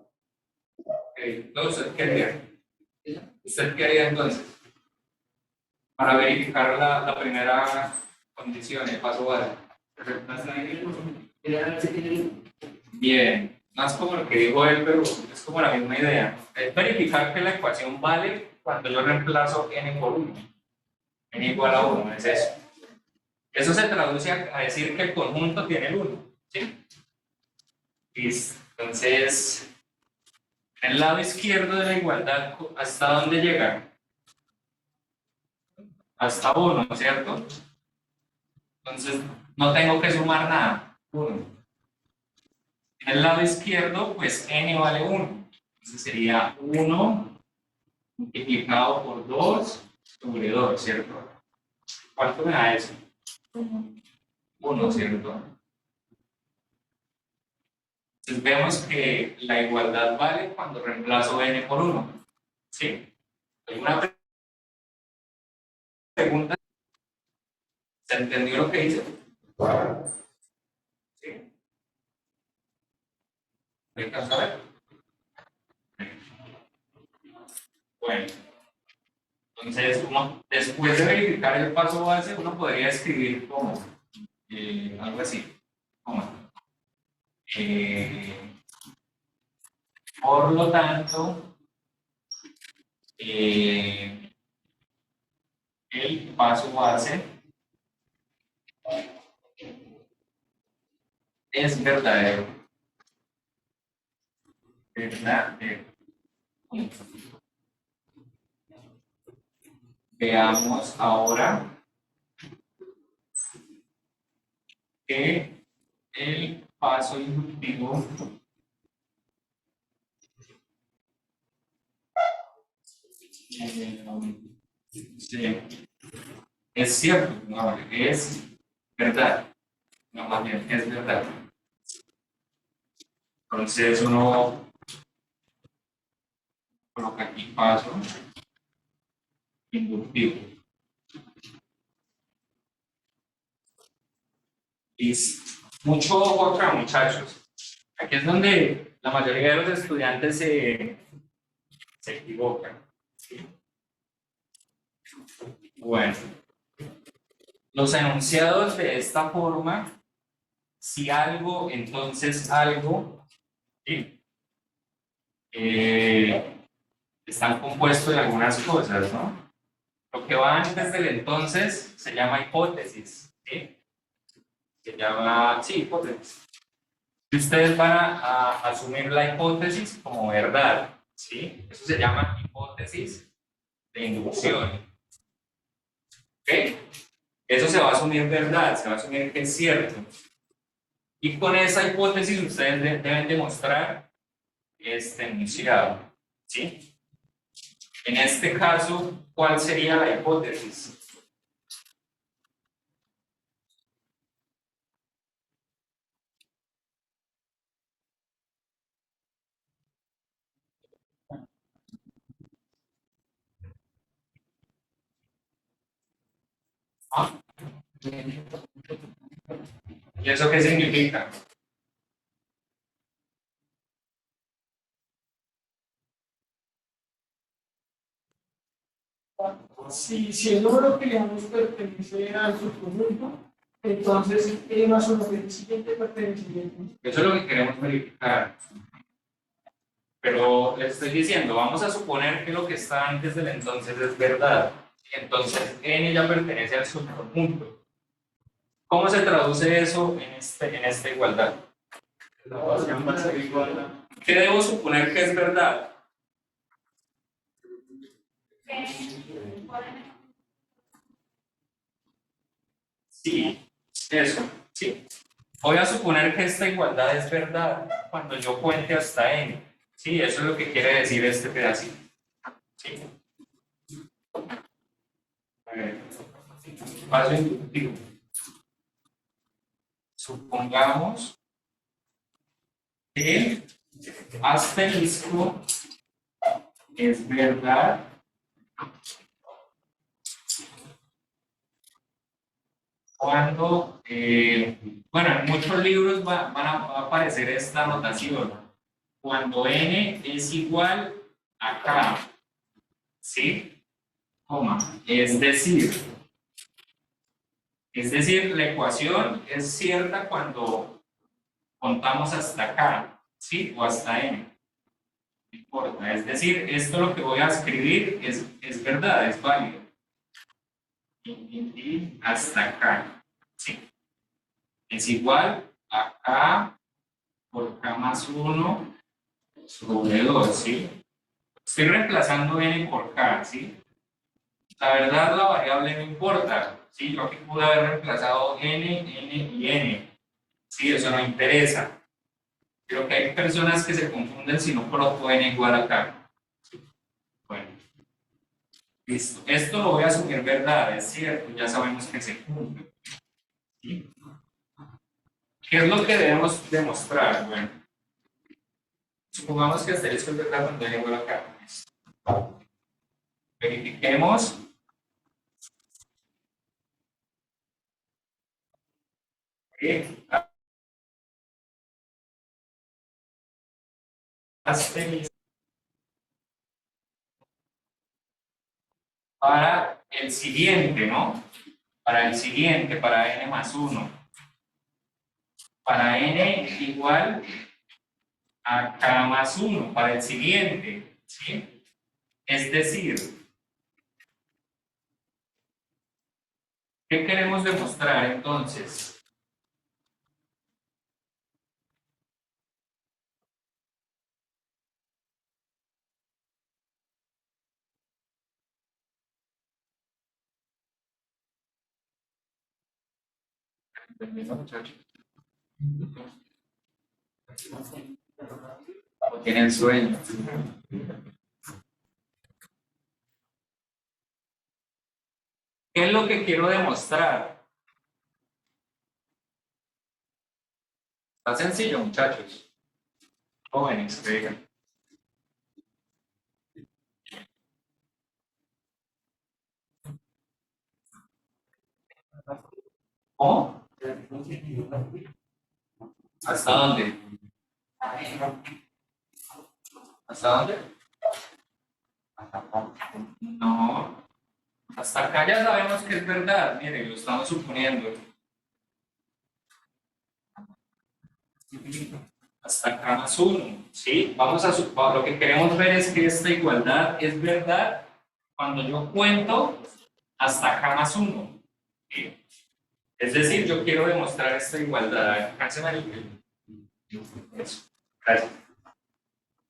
Entonces, ¿qué haría? ¿Usted qué haría entonces? Para verificar la primera condición, el paso base. Bien, más como lo que dijo él, pero es como la misma idea. Es verificar que la ecuación vale cuando yo reemplazo n por 1. N igual a 1, es eso. Eso se traduce a decir que el conjunto tiene el 1. ¿Sí? Listo. Entonces, en el lado izquierdo de la igualdad, ¿hasta dónde llega? Hasta 1, ¿cierto? Entonces, no tengo que sumar nada. 1. En el lado izquierdo, pues n vale 1. Entonces sería 1 multiplicado por 2 sobre 2, ¿cierto? ¿Cuánto me da eso? 1, ¿cierto? Entonces vemos que la igualdad vale cuando reemplazo n por 1. ¿Sí? ¿Alguna pregunta? ¿Se entendió lo que hice? ¿Sí? ¿Me alcanza a ver? Bueno. Entonces, después de verificar el paso base, uno podría escribir como algo así. Como, por lo tanto, el paso base es verdadero. Verdadero. Veamos ahora que el paso inductivo sí, es cierto, no, es verdad, no, más bien es verdad. Entonces uno coloca aquí paso inductivo. Listo. Mucho ojo acá, muchachos. Aquí es donde la mayoría de los estudiantes se equivocan. Bueno, los enunciados de esta forma, si algo, entonces algo, ¿sí? Están compuestos de algunas cosas, ¿no? Lo que va antes del entonces se llama hipótesis, ¿sí? Se llama, sí, hipótesis. Y ustedes van a asumir la hipótesis como verdad, ¿sí? Eso se llama hipótesis de inducción. ¿Ok? Eso se va a asumir verdad, se va a asumir que es cierto. Y con esa hipótesis ustedes deben demostrar este enunciado, ¿sí? En este caso, ¿cuál sería la hipótesis? ¿Ah? ¿Y eso qué significa? Si el número que leamos pertenece al subconjunto, entonces E más 1 del siguiente pertenecería al conjunto. Eso es lo que queremos verificar. Pero les estoy diciendo, vamos a suponer que lo que está antes del entonces es verdad. Entonces n ya pertenece al subconjunto. ¿Cómo se traduce eso en esta igualdad? La ecuación va a ser igual a... ¿Qué debo suponer que es verdad? Sí, eso, sí. Voy a suponer que esta igualdad es verdad cuando yo cuente hasta n. Sí, eso es lo que quiere decir este pedacito. Sí. A ver, paso inductivo. Supongamos que asterisco es verdad cuando, bueno, en muchos libros va a aparecer esta notación, cuando n es igual a k, ¿sí? Coma, es decir, la ecuación es cierta cuando contamos hasta k, ¿sí? O hasta n. No importa, es decir, esto lo que voy a escribir es verdad, es válido. Y hasta acá, ¿sí? Es igual a k por k más 1 sobre 2, ¿sí? Estoy reemplazando n por k, ¿sí? La verdad, la variable no importa, ¿sí? Yo aquí pude haber reemplazado n y n, ¿sí? Eso no interesa. Creo que hay personas que se confunden si no coloco n igual a k. Bueno, listo. Esto lo voy a asumir verdad, es cierto, ya sabemos que se cumple. ¿Sí? ¿Qué es lo que debemos demostrar? Bueno, supongamos que asterisco es verdad cuando n igual a k. Verifiquemos. Que asterisco para el siguiente, ¿no? Para el siguiente, para n más 1. Para n igual a k más 1, para el siguiente, ¿sí? Es decir, ¿qué queremos demostrar entonces? O tienen sueño. ¿Qué es lo que quiero demostrar? Está sencillo, muchachos. Jóvenes, que digan. ¿Cómo? ¿Hasta dónde? ¿Hasta dónde? No. Hasta acá ya sabemos que es verdad. Miren, lo estamos suponiendo. Hasta acá más 1. ¿Sí? Vamos a suponer, lo que queremos ver es que esta igualdad es verdad cuando yo cuento hasta acá más 1. ¿Sí? Es decir, yo quiero demostrar esta igualdad. Eso. Gracias.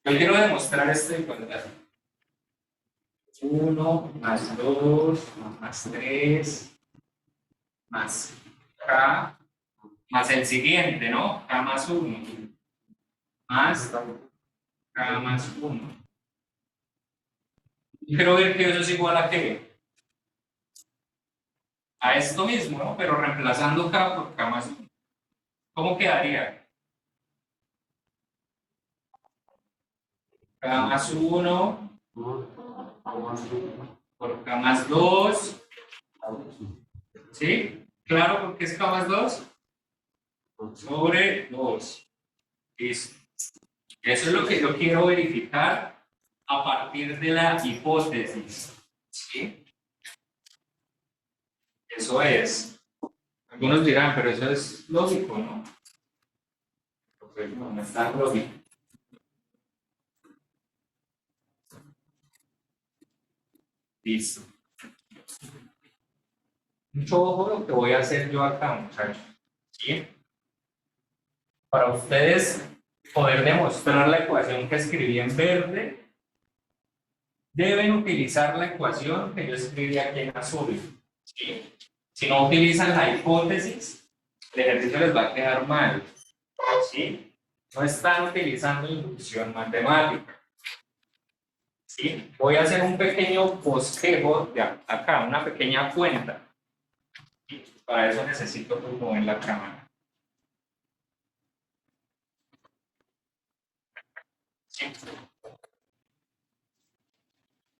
Yo quiero demostrar esta igualdad. 1 más 2 más 3 más k más el siguiente, ¿no? K más 1 más k más 1. Y quiero ver que eso es igual a qué. A esto mismo, ¿no? Pero reemplazando k por k más 1. ¿Cómo quedaría? K más 1 por k más 2. ¿Sí? Claro, porque es k más 2 sobre 2. Listo. Eso es lo que yo quiero verificar a partir de la hipótesis. ¿Sí? Eso es. Algunos dirán, pero eso es lógico, ¿no? Pues no es tan lógico. Listo. Mucho ojo lo que voy a hacer yo acá, muchachos. ¿Sí? Para ustedes poder demostrar la ecuación que escribí en verde, deben utilizar la ecuación que yo escribí aquí en azul. ¿Sí? Si no utilizan la hipótesis, el ejercicio les va a quedar mal. ¿Sí? No están utilizando inducción matemática. ¿Sí? Voy a hacer un pequeño bosquejo de acá, una pequeña cuenta. ¿Sí? Para eso necesito mover la cámara. ¿Sí?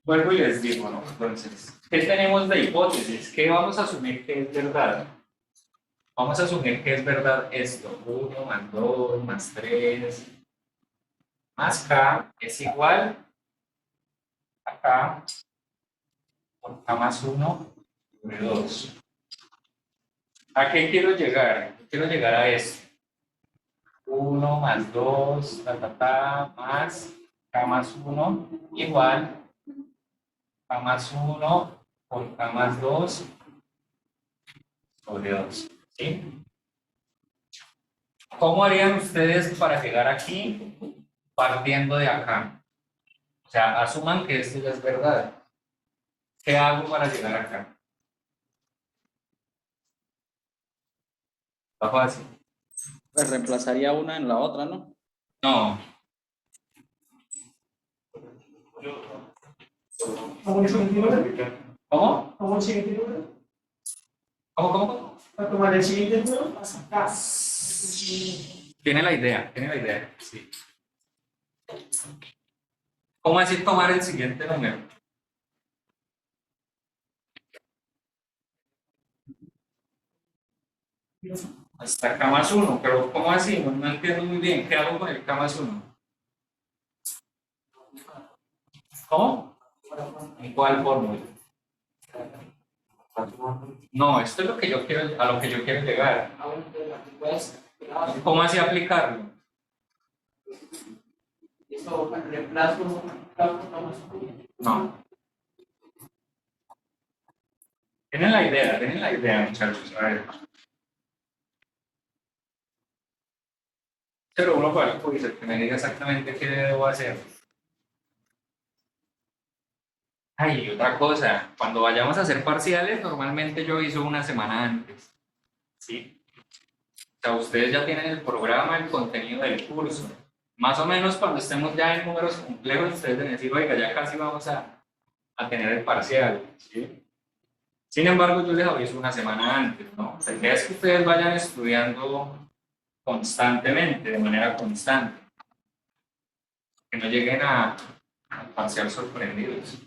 vuelvo y les digo, ¿no? Entonces, ¿qué tenemos de hipótesis? ¿Qué vamos a asumir que es verdad? Vamos a asumir que es verdad esto. 1 más 2 más 3 más K es igual a K por K más 1 sobre 2. ¿A qué quiero llegar? Quiero llegar a esto. 1 más 2, más K más 1 igual K más 1 por K más 2 sobre 2. ¿Sí? ¿Cómo harían ustedes para llegar aquí partiendo de acá? O sea, asuman que esto ya es verdad. ¿Qué hago para llegar acá? Está fácil. Pues reemplazaría una en la otra, ¿no? No. Como el siguiente número, ¿Cómo? como el siguiente número, ¿Cómo? para tomar el siguiente número, hasta acá. Tiene la idea, sí. ¿Cómo así tomar el siguiente número? Hasta K más 1, pero ¿cómo así? No entiendo muy bien. ¿Qué hago con el K más 1? ¿Cómo? ¿En cuál fórmula? No, esto es lo que yo quiero, a lo que yo quiero llegar. ¿Cómo así aplicarlo? Eso reemplazo. No. Tienen la idea, muchachos. A ver. Pero uno para el quiz, que me diga exactamente qué debo hacer. Ay, y otra cosa, cuando vayamos a hacer parciales, normalmente yo hizo una semana antes. ¿Sí? O sea, ustedes ya tienen el programa, el contenido del curso. Más o menos cuando estemos ya en números complejos, ustedes deben decir, oiga, ya casi vamos a tener el parcial. ¿Sí? Sin embargo, yo les aviso una semana antes, ¿no? La idea es que ustedes vayan estudiando constantemente, de manera constante. Que no lleguen al parcial sorprendidos.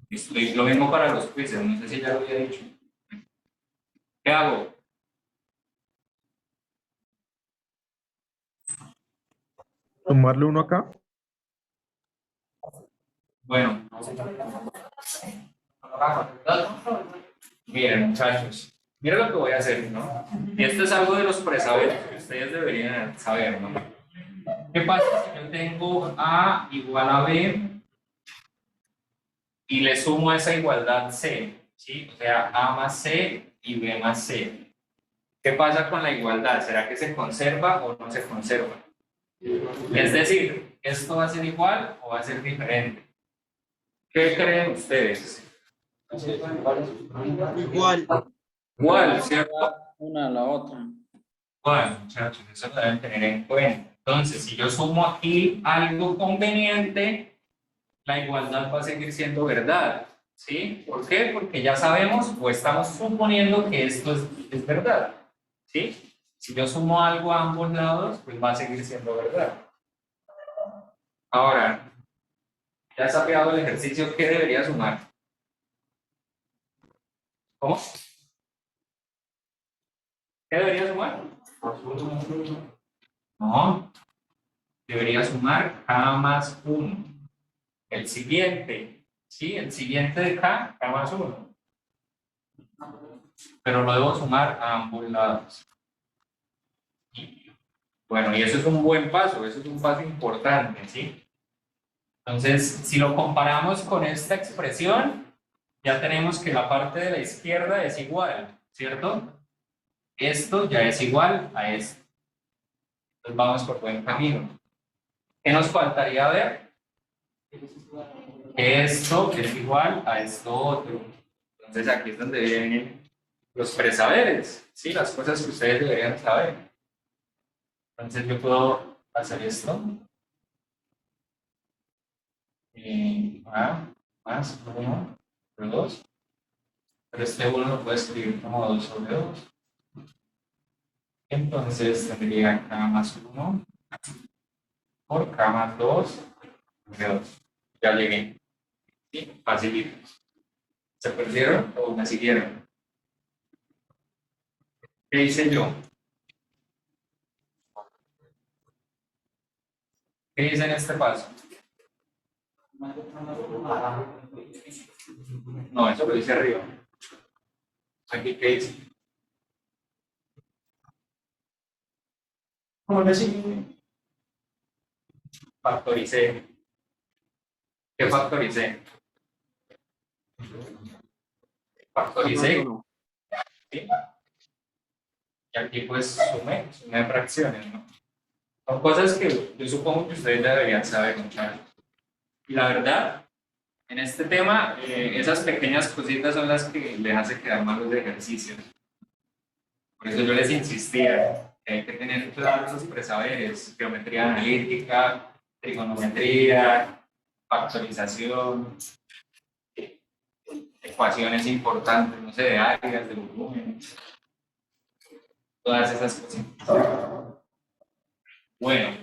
Y lo mismo para los quizzes, no sé si ya lo había dicho. ¿Qué hago? Tomarle uno acá. Bueno. Miren, muchachos. Miren lo que voy a hacer, ¿no? Y esto es algo de los presaberes que ustedes deberían saber, ¿no? ¿Qué pasa si yo tengo A igual a B y le sumo a esa igualdad C? ¿Sí? O sea, A más C y B más C. ¿Qué pasa con la igualdad? ¿Será que se conserva o no se conserva? Es decir, ¿esto va a ser igual o va a ser diferente? ¿Qué creen ustedes? Igual. Igual, ¿cierto? Una a la otra. Bueno, muchachos, eso lo deben tener en cuenta. Entonces, si yo sumo aquí algo conveniente, la igualdad va a seguir siendo verdad. ¿Sí? ¿Por qué? Porque ya sabemos o estamos suponiendo que esto es verdad. ¿Sí? Si yo sumo algo a ambos lados, pues va a seguir siendo verdad. Ahora, ya se ha creado el ejercicio, ¿qué debería sumar? ¿Cómo? ¿Qué debería sumar? No, debería sumar K más 1. El siguiente, ¿sí? El siguiente de K, K más 1. Pero lo debo sumar a ambos lados. Bueno, y eso es un buen paso, eso es un paso importante, ¿sí? Entonces, si lo comparamos con esta expresión, ya tenemos que la parte de la izquierda es igual, ¿cierto? Esto ya es igual a esto. Entonces vamos por buen camino. ¿Qué nos faltaría ver? Que esto es igual a esto otro. Entonces aquí es donde vienen los presaberes, ¿sí? Las cosas que ustedes deberían saber. Entonces yo puedo hacer esto. A más 1 sobre 2. Pero este 1 lo puedo escribir como 2 sobre 2. Entonces tendría K más 1 por K más 2 sobre 2. Ya llegué. ¿Sí? Facilito. ¿Se perdieron o me siguieron? ¿Qué hice yo? ¿Qué hice en este paso? No, eso lo hice arriba. Aquí, ¿qué hice? Como le sigue, Factoricé. ¿Qué factoricé? Factoricé. ¿Sí? Y aquí pues sumé fracciones, ¿no? Son cosas que yo supongo que ustedes ya deberían saber, muchachos. Y la verdad, en este tema, esas pequeñas cositas son las que les hace quedar mal los ejercicios. Por eso yo les insistía que hay que tener claros los presaberes, geometría analítica, trigonometría, factorización, ecuaciones importantes, no sé, de áreas, de volúmenes, todas esas cosas. Bueno,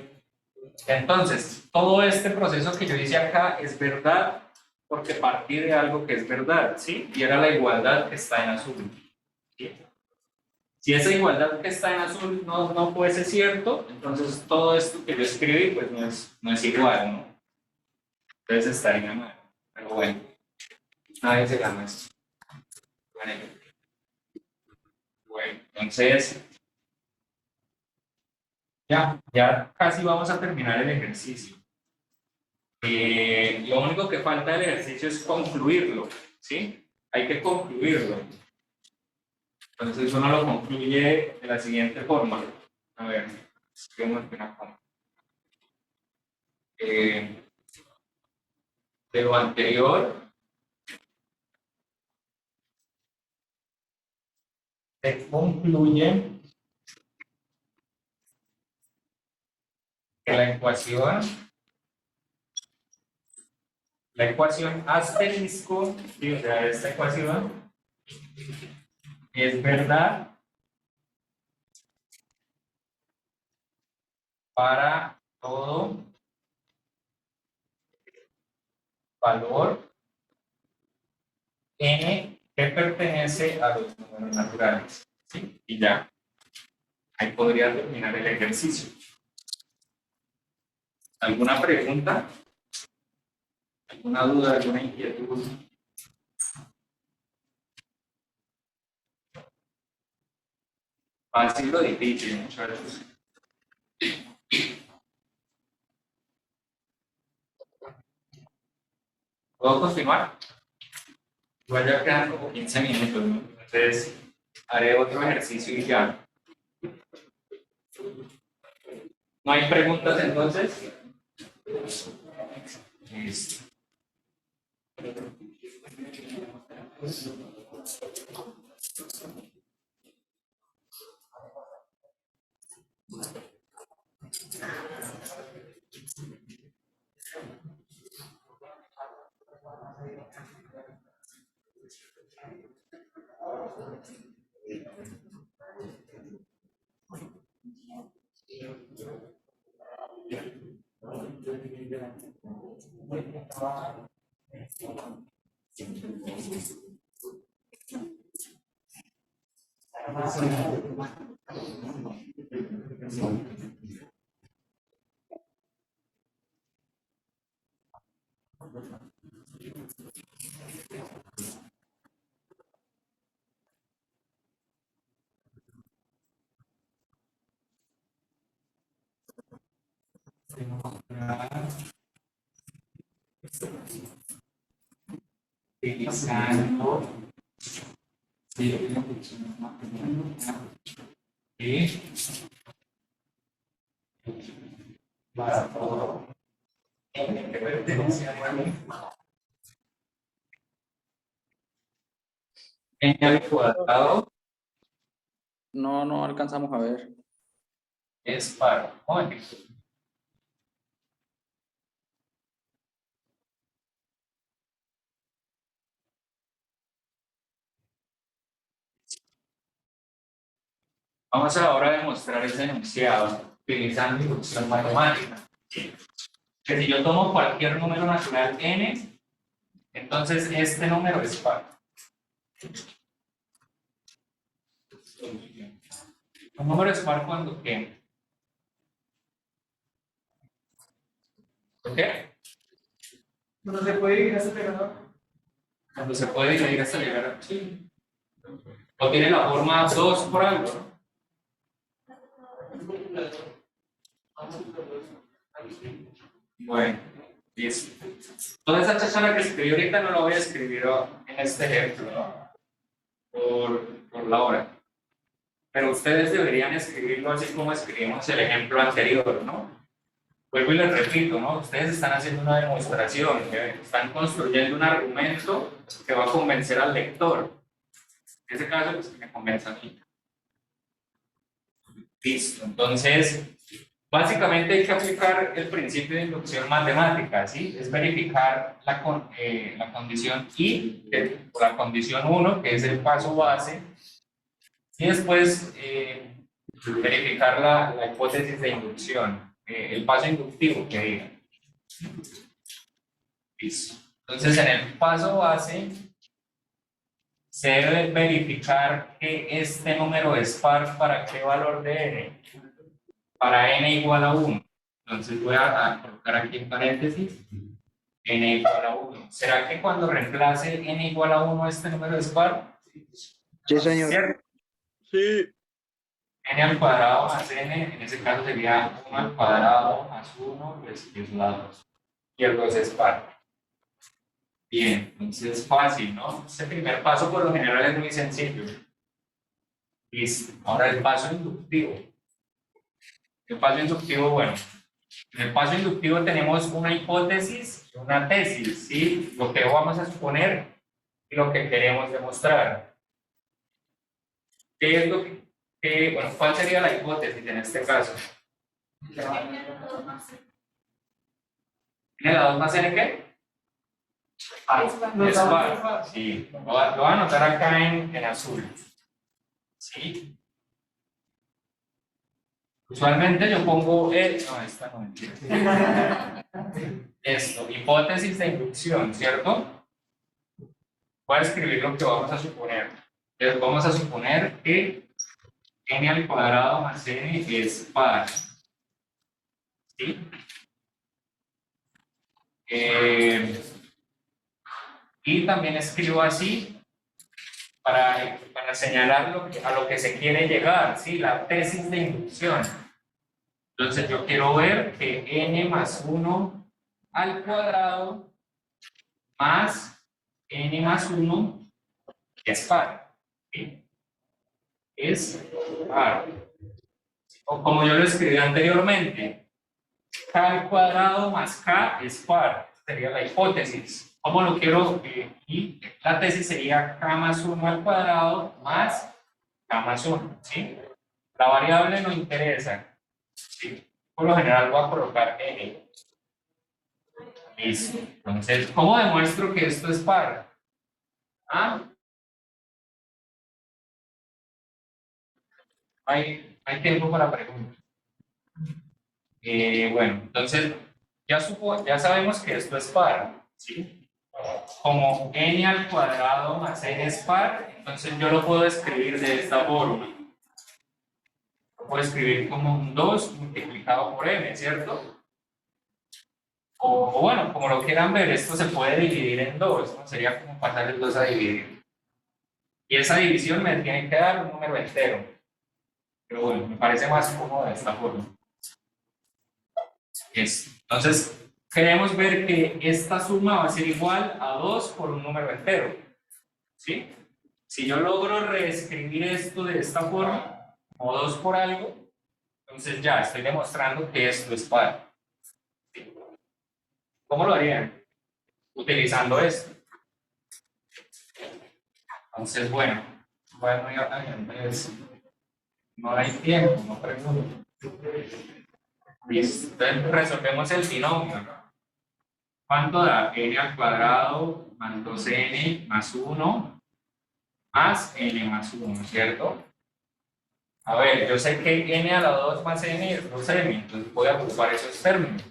entonces, todo este proceso que yo hice acá es verdad porque partí de algo que es verdad, ¿sí? Y era la igualdad que está en azul. ¿Sí? Si esa igualdad que está en azul no fuese cierto, entonces todo esto que yo escribí pues no es igual, ¿no? Entonces estaría mal. Pero bueno, nadie se gana esto. Bueno, entonces ya casi vamos a terminar el ejercicio. Lo único que falta del ejercicio es concluirlo, ¿sí? Hay que concluirlo. Entonces uno lo concluye de la siguiente forma. A ver, escribimos una forma. De lo anterior se concluye que la ecuación asterisco, ¿sí? O sea, esta ecuación es verdad para todo valor n que pertenece a los números naturales, ¿sí? Y ya, ahí podría terminar el ejercicio. ¿Alguna pregunta? ¿Alguna duda? ¿Alguna inquietud? Fácil o difícil, muchachos. ¿Puedo continuar? Igual ya quedan como 15 minutos, ¿no? Entonces haré otro ejercicio y ya. ¿No hay preguntas entonces? Listo. Utilizando y para todo n que pertenece a n al cuadrado No alcanzamos a ver. es para mónico. Vamos ahora a demostrar ese enunciado utilizando inducción matemática. que si yo tomo cualquier número natural n, entonces este número es par. Un número es par cuando ¿qué? ¿Ok? No se puede ir a ese pegador. Cuando se puede dividir hasta llegar a... Sí. O tiene la forma 2 por algo, ¿no? Bueno, listo. Toda esa cháchara que escribí ahorita no la voy a escribir en este ejemplo, ¿no? Por la hora. Pero ustedes deberían escribirlo así como escribimos el ejemplo anterior, ¿no? Vuelvo y les repito, ¿no? Ustedes están haciendo una demostración, están construyendo un argumento que va a convencer al lector. En ese caso, pues que me convence a mí. Listo, entonces, básicamente hay que aplicar el principio de inducción matemática, ¿sí? Es verificar la condición I, la condición 1, que es el paso base, y después verificar la hipótesis de inducción, el paso inductivo que diga. Listo. Entonces, en el paso base, se debe verificar que este número es par para qué valor de n. Para n igual a 1. Entonces voy a colocar aquí en paréntesis n igual a 1. ¿Será que cuando reemplace n igual a 1 este número es par? Sí, señor. ¿Cierto? Sí. N al cuadrado más n, en ese caso sería 1 al cuadrado más 1, pues es la 2. Y el 2 es par. Bien, entonces fácil, ¿no? Este primer paso por lo general es muy sencillo. Listo. Ahora el paso inductivo. El paso inductivo, bueno, en el paso inductivo tenemos una hipótesis y una tesis, ¿sí? Lo que vamos a suponer y lo que queremos demostrar. ¿Qué es lo bueno, ¿cuál sería la hipótesis en este caso? ¿Tiene la 2 más n qué? Es par. Sí, lo voy a anotar acá en azul. ¿Sí? Usualmente yo pongo no, esta no mentira. Esto, hipótesis de inducción, ¿cierto? Voy a escribir lo que vamos a suponer. Entonces vamos a suponer que n al cuadrado más n es par. ¿Sí? Y también escribo así para señalar a lo que se quiere llegar, ¿sí? La tesis de inducción. Entonces yo quiero ver que n más 1 al cuadrado más n más 1 es par. ¿Sí? Es par. O como yo lo escribí anteriormente, k al cuadrado más k es par. Esta sería la hipótesis. ¿Cómo lo quiero? Y la tesis sería k más 1 al cuadrado más k más 1. ¿Sí? La variable no interesa. ¿Sí? Por lo general voy a colocar n. Listo. Entonces, ¿cómo demuestro que esto es par? ¿Ah? Hay tiempo para preguntas. Bueno, entonces ya sabemos que esto es par, ¿sí? Como n al cuadrado más n es par, entonces yo lo puedo escribir de esta forma. Lo puedo escribir como un 2 multiplicado por n, ¿cierto? O bueno, como lo quieran ver, esto se puede dividir en 2, ¿no? Sería como pasar el 2 a dividir. Y esa división me tiene que dar un número entero. Pero bueno, me parece más cómodo de esta forma. Entonces, queremos ver que esta suma va a ser igual a 2 por un número entero. ¿Sí? Si yo logro reescribir esto de esta forma, como 2 por algo, entonces ya estoy demostrando que esto es par. ¿Sí? ¿Cómo lo harían? Utilizando esto. Entonces, bueno, entonces, no hay tiempo, no pregunto. Listo. Entonces resolvemos el binomio, ¿no? ¿Cuánto da? N al cuadrado más 2n más 1 más n más 1, ¿cierto? A ver, yo sé que n a la 2 más n es 2n, entonces voy a ocupar esos términos.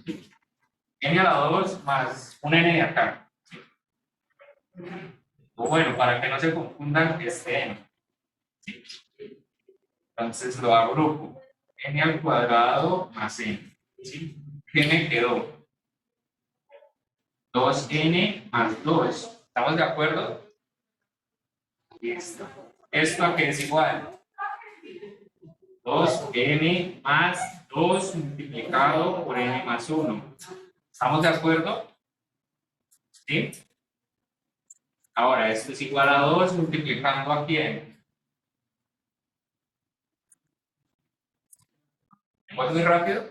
n a la 2 más un n de acá. O bueno, para que no se confundan este n. ¿Sí? Entonces lo agrupo. N al cuadrado más n. ¿Sí? ¿Qué me quedó? 2n más 2. ¿Estamos de acuerdo? Listo. ¿Esto a qué es igual? 2n más 2 multiplicado por n más 1. ¿Estamos de acuerdo? ¿Sí? Ahora, esto es igual a 2 multiplicando a quién. ¿Voy muy rápido?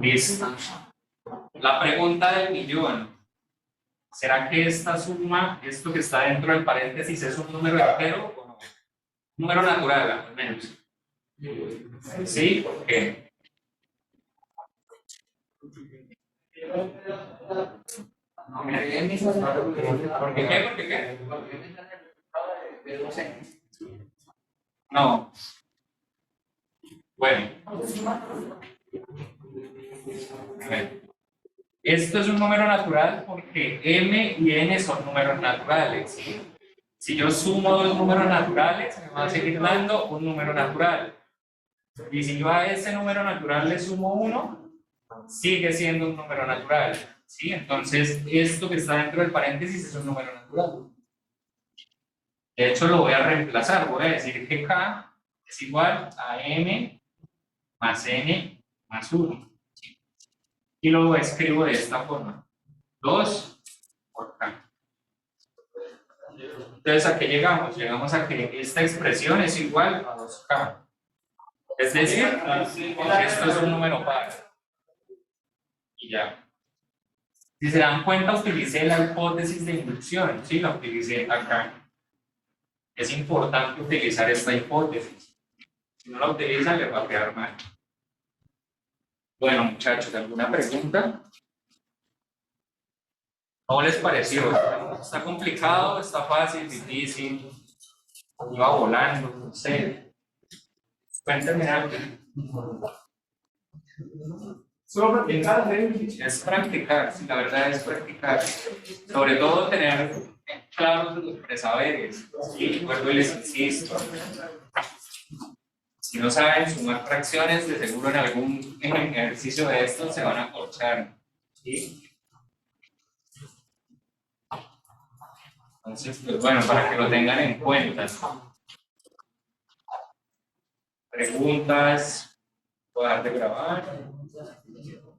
Listo. La pregunta del millón. ¿Será que esta suma, esto que está dentro del paréntesis, es un número entero o no? Número natural, al menos. ¿Sí? ¿Por qué? ¿Por qué? ¿Por qué? No. Bueno. A ver. Esto es un número natural porque m y n son números naturales. ¿Sí? Si yo sumo dos números naturales, me va a seguir dando un número natural. Y si yo a ese número natural le sumo 1, sigue siendo un número natural. ¿Sí? Entonces, esto que está dentro del paréntesis es un número natural. De hecho, lo voy a reemplazar. Voy a decir que k es igual a m más n más 1. Y lo escribo de esta forma. 2 por k. Entonces, ¿a qué llegamos? Llegamos a que esta expresión es igual a 2k. Es decir, que esto es un número par. Y ya. Si se dan cuenta, utilicé la hipótesis de inducción. Sí, la utilicé acá. Es importante utilizar esta hipótesis. Si no la utilizan, les va a quedar mal. Bueno, muchachos, ¿alguna pregunta? ¿Cómo les pareció? ¿Está complicado? ¿Está fácil? ¿Difícil? ¿Iba volando? No sé. Cuéntenme algo. Solo practicar, Es practicar, sí, la verdad es practicar. Sobre todo tener claros los presaberes. Y vuelvo y les insisto. Si no saben sumar fracciones, de seguro en algún ejercicio de estos se van a corchar. ¿Sí? Entonces, pues bueno, para que lo tengan en cuenta. Preguntas, puedo dejar de grabar.